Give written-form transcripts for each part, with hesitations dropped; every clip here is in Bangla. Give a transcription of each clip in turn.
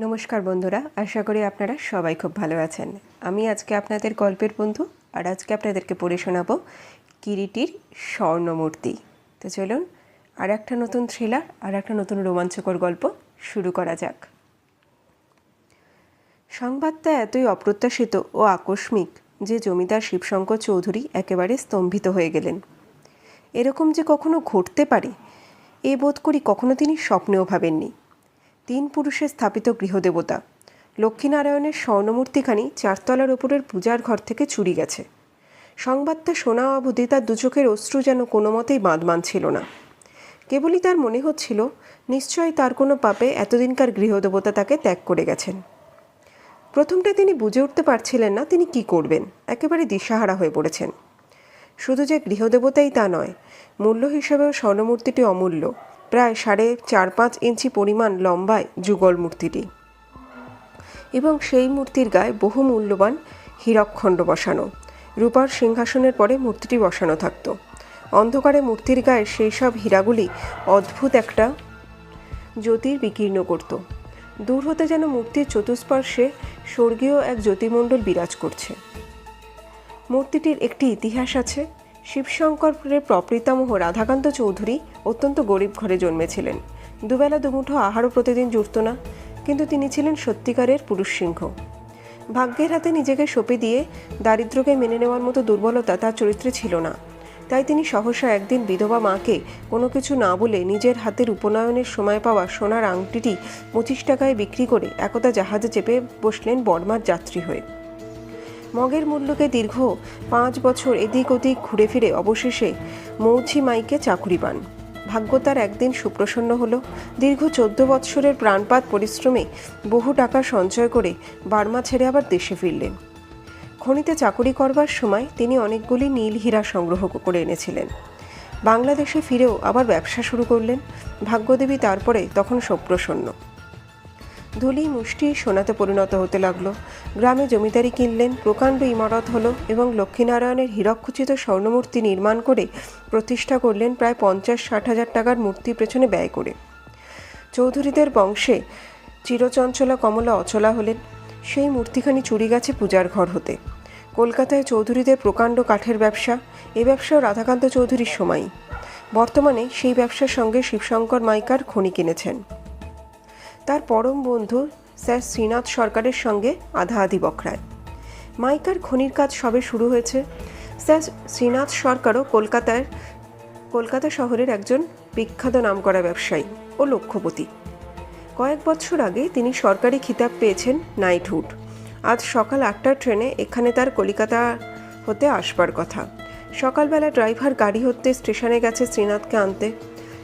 নমস্কার বন্ধুরা, আশা করি আপনারা সবাই খুব ভালো আছেন। আমি আজকে আপনাদের গল্পের বন্ধু, আর আজকে আপনাদেরকে পড়ে শোনাবো কিরিটির স্বর্ণমূর্তি। তো চলুন আর একটা নতুন থ্রিলার আর একটা নতুন রোমাঞ্চকর গল্প শুরু করা যাক। সংবাদটা এতই অপ্রত্যাশিত ও আকস্মিক যে জমিদার শিবশঙ্কর চৌধুরী একেবারে স্তম্ভিত হয়ে গেলেন। এরকম যে কখনো ঘটতে পারে এ বোধ করি কখনো তিনি স্বপ্নেও ভাবেননি। 3 পুরুষে স্থাপিত গৃহদেবতা লক্ষ্মীনারায়ণের স্বর্ণমূর্তিখানি 4 তলার ওপরের পূজার ঘর থেকে চুরি গেছে। সংবাদটা শোনা অবধি তার দুচোখের অশ্রু যেন কোনো মতেই বাঁধ মানছিল না। কেবলই তার মনে হচ্ছিল নিশ্চয়ই তার কোনো পাপে এতদিনকার গৃহদেবতা তাকে ত্যাগ করে গেছেন। প্রথমটা তিনি বুঝে উঠতে পারছিলেন না তিনি কি করবেন, একেবারে দিশাহারা হয়ে পড়েছেন। শুধু যে গৃহদেবতাই তা নয়, মূল্য হিসেবেও স্বর্ণমূর্তিটি অমূল্য। প্রায় 4.5 ইঞ্চি পরিমাণ লম্বায় যুগল মূর্তিটি, এবং সেই মূর্তির গায়ে বহু মূল্যবান হীরকখণ্ড বসানো। রূপার সিংহাসনের পরে মূর্তিটি বসানো থাকত। অন্ধকারে মূর্তির গায়ে সেই সব হীরাগুলি অদ্ভুত একটা জ্যোতির বিকীর্ণ করত। দূর হতে যেন মূর্তির চতুষ্পার্শ্বে স্বর্গীয় এক জ্যোতিমণ্ডল বিরাজ করছে। মূর্তিটির একটি ইতিহাস আছে। শিবশঙ্করের প্রপিতামহ রাধাকান্ত চৌধুরী অত্যন্ত গরিব ঘরে জন্মেছিলেন। দুবেলা দুমুঠো আহারও প্রতিদিন জুটত না, কিন্তু তিনি ছিলেন সত্যিকারের পুরুষ সিংহ। ভাগ্যের হাতে নিজেকে সঁপে দিয়ে দারিদ্র্যকে মেনে নেওয়ার মতো দুর্বলতা তার চরিত্রে ছিল না। তাই তিনি সহসা একদিন বিধবা মাকে কোনো কিছু না বলে নিজের হাতের উপনয়নের সময় পাওয়া সোনার আংটিটি 25 টাকায় বিক্রি করে একদা জাহাজে চেপে বসলেন বর্মার যাত্রী হয়ে। মগের মূল্যকে দীর্ঘ 5 বছর এদিক ওদিক ঘুরে ফিরে অবশেষে মৌছি মাইকে চাকুরি পান। ভাগ্য তার একদিন সুপ্রসন্ন হলো। দীর্ঘ 14 বৎসরের প্রাণপাত পরিশ্রমে বহু টাকা সঞ্চয় করে বার্মা ছেড়ে আবার দেশে ফিরলেন। খনিতে চাকুরি করবার সময় তিনি অনেকগুলি নীল হীরা সংগ্রহ করে এনেছিলেন। বাংলাদেশে ফিরেও আবার ব্যবসা শুরু করলেন। ভাগ্যদেবী তারপরে তখন সুপ্রসন্ন। ধুলি মুষ্টি সোনাতে পরিণত হতে লাগলো। গ্রামে জমিদারি কিনলেন, প্রকাণ্ড ইমারত হলো এবং লক্ষ্মীনারায়ণের হীরকখচিত স্বর্ণমূর্তি নির্মাণ করে প্রতিষ্ঠা করলেন প্রায় 50-60 হাজার টাকার মূর্তির পেছনে ব্যয় করে। চৌধুরীদের বংশে চিরচঞ্চলা কমলা অচলা হলেন। সেই মূর্তিখানি চুরি গেছে পূজার ঘর হতে। কলকাতায় চৌধুরীদের প্রকাণ্ড কাঠের ব্যবসা, এ ব্যবসাও রাধাকান্ত চৌধুরীর সময়ই। বর্তমানে সেই ব্যবসার সঙ্গে শিবশঙ্কর মাইকার খনি কিনেছেন। তার পরম বন্ধু স্যার শ্রীনাথ সরকারের সঙ্গে আধাআধি বখরায়। মাইকার খনির কাজ সবে শুরু হয়েছে। স্যার শ্রীনাথ সরকারও কলকাতা শহরের একজন বিখ্যাত নামকরা ব্যবসায়ী ও লক্ষপতি। কয়েক বছর আগে তিনি সরকারি খিতাব পেয়েছেন নাইটহুড। আজ সকাল 8টার ট্রেনে এখানে তার কলিকাতা হতে আসবার কথা। সকালবেলা ড্রাইভার গাড়ি হতে স্টেশনে গেছে শ্রীনাথকে আনতে।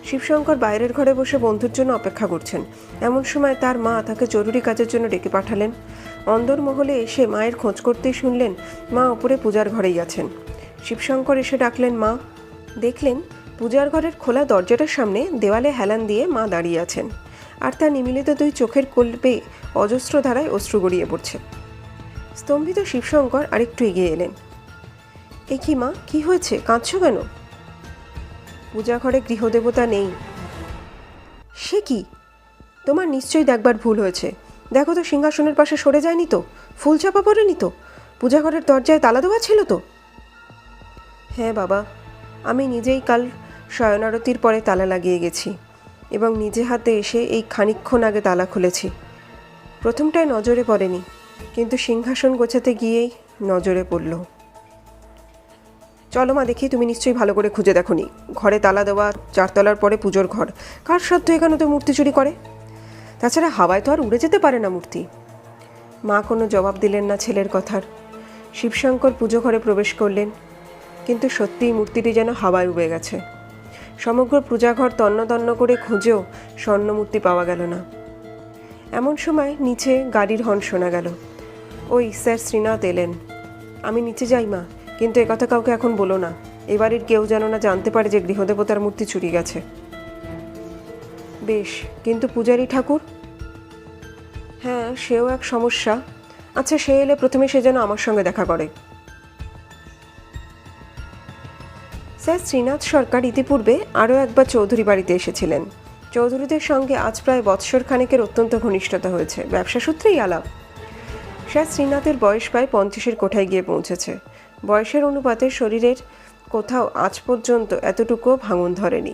শিবশঙ্কর বাইরের ঘরে বসে বন্ধুর জন্য অপেক্ষা করছেন। এমন সময় তার মা তাকে জরুরি কাজের জন্য ডেকে পাঠালেন। অন্দরমহলে এসে মায়ের খোঁজ করতেই শুনলেন মা ওপরে পূজার ঘরেই আছেন। শিবশঙ্কর এসে ডাকলেন মা। দেখলেন পূজার ঘরের খোলা দরজাটার সামনে দেওয়ালে হেলান দিয়ে মা দাঁড়িয়ে আছেন, আর তার নিমিলিত 2 চোখের কোলে অজস্র ধারায় অশ্রু গড়িয়ে পড়ছে। স্তম্ভিত শিবশঙ্কর আরেকটু এগিয়ে এলেন। এ কি মা, কি হয়েছে, কাঁদছো কেন? পূজা ঘরে গৃহদেবতা নেই। সে কি? তোমার নিশ্চয়ই দেখবার ভুল হয়েছে। দেখো তো, সিংহাসনের পাশে সরে যায়নি তো, ফুল চাপা পড়েনি তো, পূজা ঘরের দরজায় তালা দেওয়া ছিল তো? হ্যাঁ বাবা, আমি নিজেই কাল শয়নারতির পরে তালা লাগিয়ে গেছি এবং নিজে হাতে এসে এই খানিকক্ষণ আগে তালা খুলেছি। প্রথমটায় নজরে পড়েনি, কিন্তু সিংহাসন গোছাতে গিয়েই নজরে পড়ল। চলো মা, দেখি, তুমি নিশ্চয়ই ভালো করে খুঁজে দেখোনি। ঘরে তালা দেওয়া, 4 তলার পরে পুজোর ঘর, কার সাধ্য এখানে তো মূর্তি চুরি করে? তাছাড়া হাওয়ায় তো আর উড়ে যেতে পারে না মূর্তি। মা কোনো জবাব দিলেন না ছেলের কথার। শিবশঙ্কর পুজো ঘরে প্রবেশ করলেন, কিন্তু সত্যিই মূর্তিটি যেন হাওয়ায় উড়ে গেছে। সমগ্র পূজাঘর তন্ন তন্ন করে খুঁজেও স্বর্ণমূর্তি পাওয়া গেল না। এমন সময় নিচে গাড়ির হর্ন শোনা গেল। ওই স্যার শ্রীনাথ এলেন। আমি নিচে যাই মা, কিন্তু একথা কাউকে এখন বলো না। এবারের কেউ যেন না জানতে পারে যে গৃহদেবতার মূর্তি চুরি গেছে। বেশ, কিন্তু পূজারী ঠাকুর? হ্যাঁ, সেও এক সমস্যা। আচ্ছা, সে এলে প্রথমে সে যেন আমার সঙ্গে দেখা করে। স্যার শ্রীনাথ সরকার ইতিপূর্বে আরও একবার চৌধুরী বাড়িতে এসেছিলেন। চৌধুরীদের সঙ্গে আজ প্রায় বৎসর খানেকের অত্যন্ত ঘনিষ্ঠতা হয়েছে, ব্যবসা সূত্রেই আলাপ। স্যার শ্রীনাথের বয়স প্রায় 50-এর কোঠায় গিয়ে পৌঁছেছে। বয়সের অনুপাতে শরীরের কোথাও আজ পর্যন্ত এতটুকুও ভাঙন ধরেনি।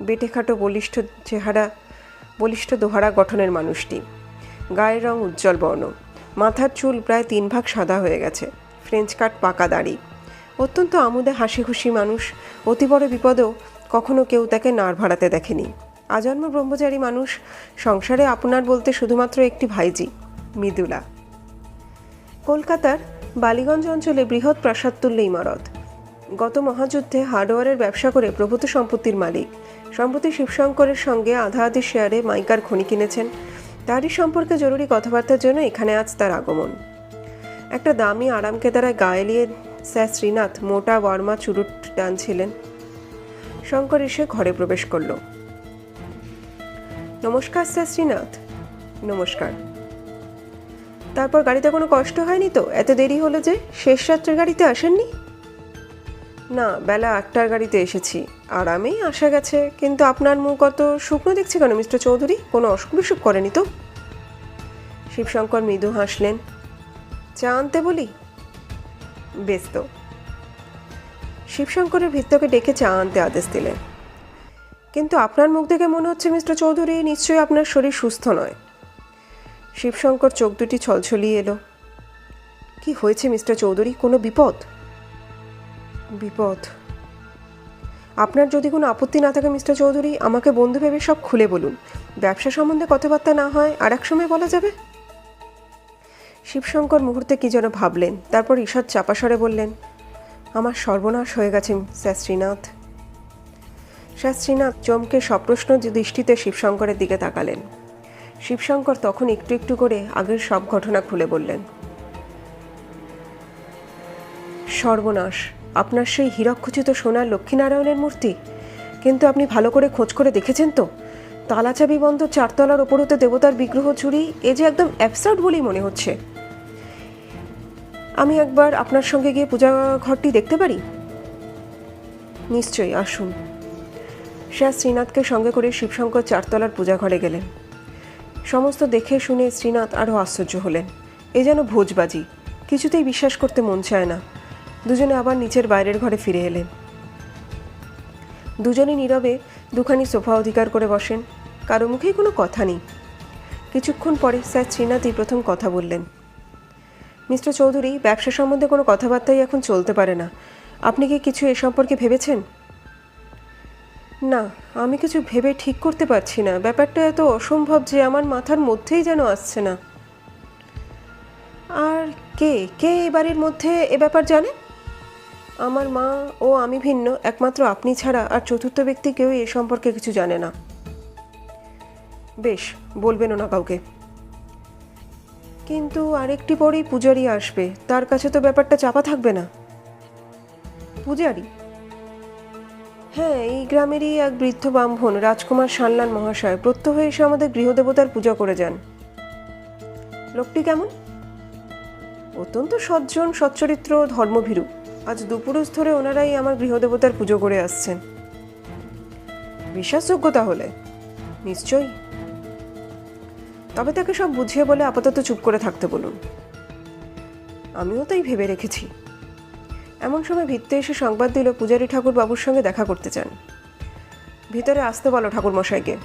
বেটেখাটো বলিষ্ঠ চেহারা, বলিষ্ঠ দোহারা গঠনের মানুষটি। গায়ের রং উজ্জ্বল বর্ণ, মাথার চুল প্রায় 3 ভাগ সাদা হয়ে গেছে, ফ্রেঞ্চ কাট পাকা দাড়ি। অত্যন্ত আমোদে হাসি খুশি মানুষ। অতি বড় বিপদেও কখনো কেউ তাকে নাড় ভাড়াতে দেখেনি। আজন্ম ব্রহ্মচারী মানুষ। সংসারে আপনার বলতে শুধুমাত্র একটি ভাইজি, মৃদুলা। কলকাতার বালিগঞ্জ অঞ্চলে বৃহৎ প্রাসাদতুল্য ইমারত। গত মহাযুদ্ধে হার্ডওয়্যারের ব্যবসা করে প্রভূত সম্পত্তির মালিক। সম্প্রতি শিবশঙ্করের সঙ্গে আধা আধি শেয়ারে মাইকার খনি কিনেছেন। তারই সম্পর্কে জরুরি কথাবার্তার জন্য এখানে আজ তার আগমন। একটা দামি আরামকেদারায় গা এলিয়ে স্যার শ্রীনাথ মোটা বর্মা চুরুট টানছিলেন। শঙ্কর এসে ঘরে প্রবেশ করল। নমস্কার স্যার শ্রীনাথ। নমস্কার। তারপর গাড়িতে কোনো কষ্ট হয়নি তো? এত দেরি হলো যে? শেষ রাত্রের গাড়িতে আসেননি? না, বেলা 8টার গাড়িতে এসেছি। আরামেই আসা গেছে। কিন্তু আপনার মুখ অত শুকনো দেখছে কেন মিস্টার চৌধুরী? কোনো অসুখ বিসুখ করেনি তো? শিবশঙ্কর মৃদু হাসলেন। চা আনতে বলি? বেশ তো। শিবশঙ্করের ভৃত্যকে ডেকে চা আনতে আদেশ দিলেন। কিন্তু আপনার মুখ দেখে মনে হচ্ছে মিস্টার চৌধুরী নিশ্চয়ই আপনার শরীর সুস্থ নয়। শিবশঙ্কর চোখ দুটি ছলছলিয়ে এলো। কি হয়েছে মিস্টার চৌধুরী? কোনো বিপদ? বিপদ? আপনার যদি কোনো আপত্তি না থাকে মিস্টার চৌধুরী, আমাকে বন্ধু ভেবে সব খুলে বলুন। ব্যবসা সম্বন্ধে কথাবার্তা না হয় আর এক সময় বলা যাবে। শিবশঙ্কর মুহূর্তে কি যেন ভাবলেন, তারপর ঈষৎ চাপা স্বরে বললেন, আমার সর্বনাশ হয়ে গেছে স্যার শ্রীনাথ। স্যার শ্রীনাথ চমকে সপ্রশ্ন দৃষ্টিতে শিবশঙ্করের দিকে তাকালেন। শিবশঙ্কর তখন একটু একটু করে আগের সব ঘটনা খুলে বললেন। সর্বনাশ? আপনার সেই হীরকখচিত সোনার লক্ষ্মীনারায়ণের মূর্তি? কিন্তু আপনি ভালো করে খোঁজ করে দেখেছেন তো? তালাচাবি বন্ধ 4 তলার ওপর হতে দেবতার বিগ্রহ চুরি, এ যে একদম অ্যাবসার্ড বলেই মনে হচ্ছে। আমি একবার আপনার সঙ্গে গিয়ে পূজা ঘরটি দেখতে পারি? নিশ্চয়ই, আসুন। স্যার শ্রীনাথকে সঙ্গে করে শিবশঙ্কর 4 তলার পূজা ঘরে গেলেন। সমস্ত দেখে শুনে শ্রীনাথ আরও আশ্চর্য হলেন। এ যেন ভোজবাজি, কিছুতেই বিশ্বাস করতে মন চায় না। দুজনে আবার নিচের বাইরের ঘরে ফিরে এলেন। দুজনে নীরবে দুখানি সোফা অধিকার করে বসেন। কারো মুখেই কোনো কথা নেই। কিছুক্ষণ পরে স্যার শ্রীনাথই প্রথম কথা বললেন। মিস্টার চৌধুরী, ব্যবসা সম্বন্ধে কোনো কথাবার্তাই এখন চলতে পারে না। আপনি কি কিছু এ সম্পর্কে ভেবেছেন? না, আমি কিছু ভেবে ঠিক করতে পারছি না। ব্যাপারটা এত অসম্ভব যে আমার মাথার মধ্যেই যেন আসছে না। আর কে কে এই বাড়ির মধ্যে এ ব্যাপার জানে? আমার মা ও আমি ভিন্ন। একমাত্র আপনি ছাড়া আর চতুর্থ ব্যক্তি কেউ এ সম্পর্কে কিছু জানে না। বেশ, বলবেনও না কাউকে। কিন্তু আরেকটি পরেই পূজারি আসবে, তার কাছে তো ব্যাপারটা চাপা থাকবে না। পূজারি? হ্যাঁ, এই গ্রামেরই এক বৃদ্ধ ব্রাহ্মণ রাজকুমার সানলান মহাশয় প্রত্যহ এসে আমাদের গৃহদেবতার পূজা করে যান। লোকটি কেমন? অত্যন্ত সজ্জন, সচ্চরিত্র, ধর্মভীরু। আজ দুপুরুষ ধরে ওনারাই আমার গৃহদেবতার পুজো করে আসছেন। বিশ্বাসযোগ্য তাহলে? নিশ্চয়ই। তবে তাকে সব বুঝিয়ে বলে আপাতত চুপ করে থাকতে বলুন। আমিও তাই ভেবে রেখেছি। এমন সময় ভিত্তে এসে সংবাদ দিল পূজারী ঠাকুর বাবুর সঙ্গে দেখা করতে চান। ভিতরে আসতে বলো ঠাকুর মশাইকে।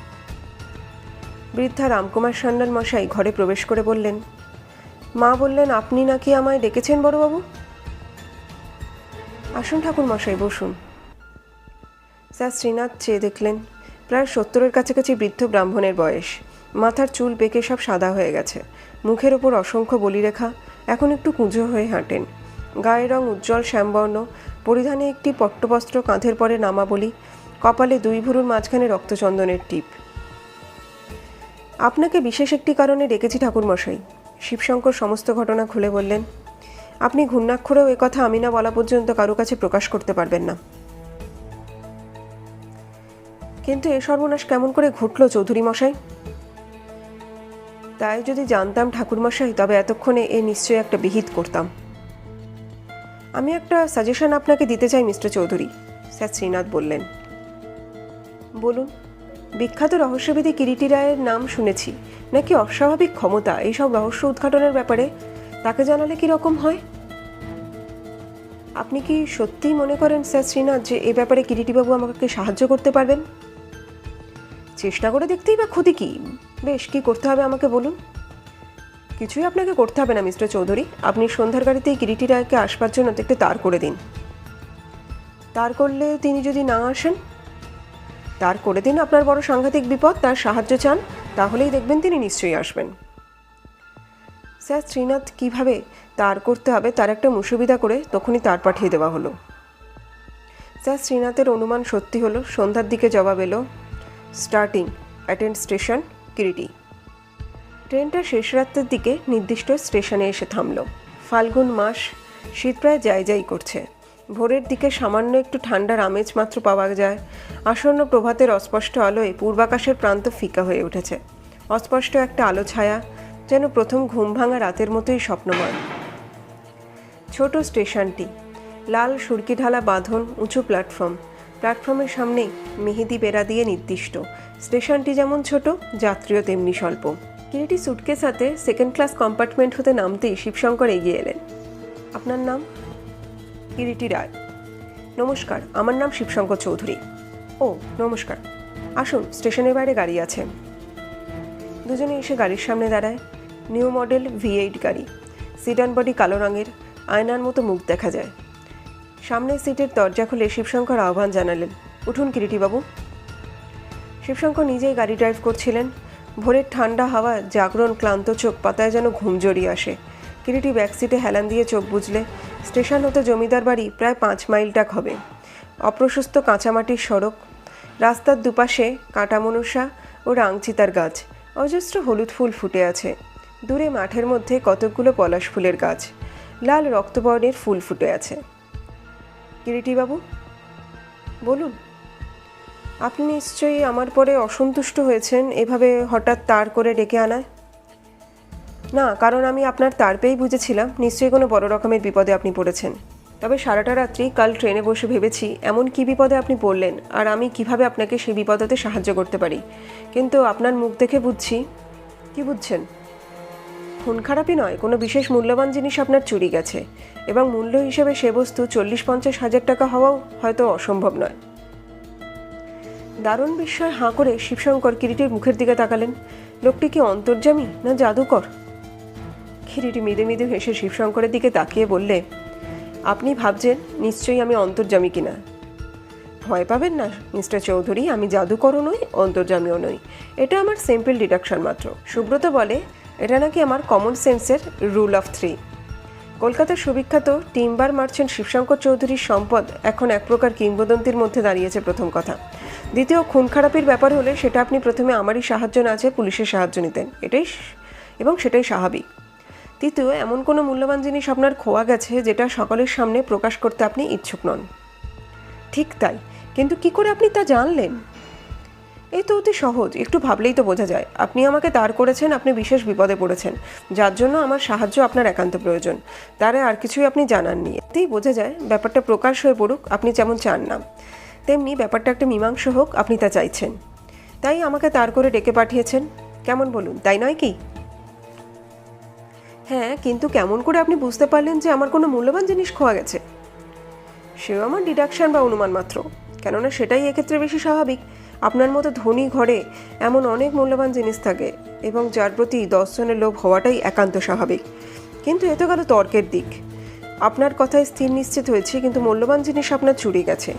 বৃদ্ধা রামকুমার সান্যাল মশাই ঘরে প্রবেশ করে বললেন, মা বললেন আপনি নাকি আমায় ডেকেছেন বড়বাবু? আসুন ঠাকুর মশাই, বসুন। স্যার শ্রীনাথ চেয়ে দেখলেন। প্রায় 70-এর কাছাকাছি বৃদ্ধ ব্রাহ্মণের বয়স। মাথার চুল পেকে সব সাদা হয়ে গেছে। মুখের ওপর অসংখ্য বলিরেখা। এখন একটু কুঁজো হয়ে হাঁটেন। গায়ের রং উজ্জ্বল শ্যামবর্ণ। পরিধানে একটি পট্টবস্ত্র, কাঁধের পরে নামাবলি। কপালে 2 ভুরুর মাঝখানে রক্তচন্দনের টিপ। আপনাকে বিশেষ একটি কারণে ডেকেছি ঠাকুর মশাই। শিবশঙ্কর সমস্ত ঘটনা খুলে বললেন। আপনি ঘূর্ণাক্ষরেও এ কথা আমি না বলা পর্যন্ত কারো কাছে প্রকাশ করতে পারবেন না। কিন্তু এ সর্বনাশ কেমন করে ঘটল চৌধুরী মশাই? তাই যদি জানতাম ঠাকুর মশাই, তবে এতক্ষণে এ নিশ্চয়ই একটা বিহিত করতাম। আমি একটা সাজেশন আপনাকে দিতে চাই মিস্টার চৌধুরী, স্যার শ্রীনাথ বললেন। বলুন। বিখ্যাত রহস্যবিদী কিরিটি রায়ের নাম শুনেছি, নাকি অস্বাভাবিক ক্ষমতা এইসব রহস্য উদ্ঘাটনের ব্যাপারে। তাকে জানালে কি রকম হয়? আপনি কি সত্যিই মনে করেন স্যার শ্রীনাথ যে এ ব্যাপারে কিরিটিবাবু আমাকে সাহায্য করতে পারবেন? চেষ্টা করে দেখতেই বা ক্ষতি কি? বেশ, কি করতে হবে আমাকে বলুন। কিছুই আপনাকে করতে হবে না মিস্টার চৌধুরী। আপনি সন্ধ্যার গাড়িতেই কিরিটি রায়কে আসবার জন্য একটু তার করে দিন। তার করলে তিনি যদি না আসেন? তার করে দিন, আপনার বড় সাংঘাতিক বিপদ, তার সাহায্য চান, তাহলেই দেখবেন তিনি নিশ্চয়ই আসবেন। স্যার শ্রীনাথ কিভাবে তার করতে হবে তার একটা মুসুবিধা করে তখনই তার পাঠিয়ে দেওয়া হলো। স্যার শ্রীনাথের অনুমান সত্যি হলো। সন্ধ্যার দিকে জবাব এলো, স্টার্টিং অ্যাটেন্ড স্টেশন কিরিটি। ট্রেনটা শেষ রাত্রের দিকে নির্দিষ্ট স্টেশনে এসে থামল। ফাল্গুন মাস, শীত প্রায় যাই করছে। ভোরের দিকে সামান্য একটু ঠান্ডার আমেজ মাত্র পাওয়া যায়। আসন্ন প্রভাতের অস্পষ্ট আলোয় পূর্বাকাশের প্রান্ত ফিকা হয়ে উঠেছে। অস্পষ্ট একটা আলো ছায়া, যেন প্রথম ঘুম ভাঙা রাতের মতোই স্বপ্নময়। ছোট স্টেশনটি, লাল সুরকি ঢালা বাঁধন, উঁচু প্ল্যাটফর্ম। প্ল্যাটফর্মের সামনে মেহেদি বেড়া দিয়ে নির্দিষ্ট। স্টেশনটি যেমন ছোট, যাত্রীও তেমনি স্বল্প। কিরিটি সুটকেস হাতে সেকেন্ড ক্লাস কম্পার্টমেন্ট হতে নামতেই শিবশঙ্কর এগিয়ে এলেন। আপনার নাম? কিরিটি রায়। নমস্কার, আমার নাম শিবশঙ্কর চৌধুরী। ও নমস্কার, আসুন, স্টেশনের বাইরে গাড়ি আছে। দুজনে এসে গাড়ির সামনে দাঁড়ায়। নিউ মডেল V8 গাড়ি, সিডান বডি, কালো রঙের, আয়নার মতো মুখ দেখা যায়। সামনের সিটের দরজা খুলে শিবশঙ্কর আহ্বান জানালেন, উঠুন কিরিটিবাবু। শিবশঙ্কর নিজেই গাড়ি ড্রাইভ করছিলেন। ভোরের ঠান্ডা হাওয়া জাগরণ ক্লান্ত চোখ পাতায় যেন ঘুম জড়িয়ে আসে। কিরিটি ব্যাক সিটে হেলান দিয়ে চোখ বুঝলে। স্টেশন হতে জমিদার বাড়ি প্রায় 5 মাইল টাক হবে। অপ্রশস্ত কাঁচামাটির সড়ক, রাস্তার দুপাশে কাঁটা মনসা ও রাংচিতার গাছ, অজস্র হলুদ ফুল ফুটে আছে। দূরে মাঠের মধ্যে কতকগুলো পলাশ ফুলের গাছ, লাল রক্তবর্ণের ফুল ফুটে আছে। কিরিটিবাবু বলুন, আপনি নিশ্চয়ই আমার পরে অসন্তুষ্ট হয়েছেন এভাবে হঠাৎ তার করে ডেকে আনায়? না, কারণ আমি আপনার তার পেয়েই বুঝেছিলাম নিশ্চয়ই কোনো বড় রকমের বিপদে আপনি পড়েছেন। তবে সারাটা রাত্রি কাল ট্রেনে বসে ভেবেছি এমন কি বিপদে আপনি পড়লেন, আর আমি কিভাবে আপনাকে সেই বিপদেতে সাহায্য করতে পারি। কিন্তু আপনার মুখ দেখে বুঝছি। কি বুঝছেন? খুন খারাপই নয়, কোনো বিশেষ মূল্যবান জিনিস আপনার চুরি গেছে, এবং মূল্য হিসেবে সে বস্তু 40-50 হাজার টাকা হওয়াও হয়তো অসম্ভব নয়। দারুণ বিস্ময় হাঁ করে শিবশঙ্কর কিরিটির মুখের দিকে তাকালেন। লোকটি কি অন্তর্যামী না জাদুকর? কিরিটি মৃদু মৃদু হেসে শিবশঙ্করের দিকে তাকিয়ে বললে, আপনি ভাবছেন নিশ্চয়ই আমি অন্তর্যামী কিনা। ভয় পাবেন না মিস্টার চৌধুরী, আমি জাদুকরও নই, অন্তর্যামীও নই। এটা আমার সিম্পল ডিডাকশন মাত্র। সুব্রত বলে এটা নাকি আমার কমন সেন্সের রুল অফ 3। কলকাতার সুবিখ্যাত টিম্বার মার্চেন্ট শিবশঙ্কর চৌধুরীর সম্পদ এখন এক প্রকার কিংবদন্তির মধ্যে দাঁড়িয়েছে, প্রথম কথা। দ্বিতীয়, খুন খারাপির ব্যাপার হলে সেটা আপনি প্রথমে আমারই সাহায্য না চেয়ে পুলিশের সাহায্য নিতেন, সেটাই স্বাভাবিক। তৃতীয়, এমন কোনো মূল্যবান জিনিস আপনার খোয়া গেছে যেটা সকলের সামনে প্রকাশ করতে আপনি ইচ্ছুক নন। ঠিক তাই, কিন্তু কি করে আপনি তা জানলেন? এই তো অতি সহজ, একটু ভাবলেই তো বোঝা যায়। আপনি আমাকে তার করেছেন, আপনি বিশেষ বিপদে পড়েছেন, যার জন্য আমার সাহায্য আপনার একান্ত প্রয়োজন। তারে আর কিছুই আপনি জানাননি। এতেই বোঝা যায় ব্যাপারটা প্রকাশ হয়ে পড়ুক আপনি যেমন চান না, তেমনি ব্যাপারটা একটা মীমাংসা হোক আপনি তা চাইছেন। তাই আমাকে তার করে ডেকে পাঠিয়েছেন। কেমন বলুন, তাই নয় কি? হ্যাঁ, কিন্তু কেমন করে আপনি বুঝতে পারলেন যে আমার কোনো মূল্যবান জিনিস খোয়া গেছে? সেও আমার ডিডাকশন বা অনুমান মাত্র, কেননা সেটাই এক্ষেত্রে বেশি স্বাভাবিক। আপনার মতো ধনী ঘরে এমন অনেক মূল্যবান জিনিস থাকে, এবং যার প্রতি 10 জনের লোভ হওয়াটাই একান্ত স্বাভাবিক। কিন্তু এ তো গেল তর্কের দিক। আপনার কথায় স্থির নিশ্চিত হয়েছে, কিন্তু মূল্যবান জিনিস আপনার চুরি গেছে।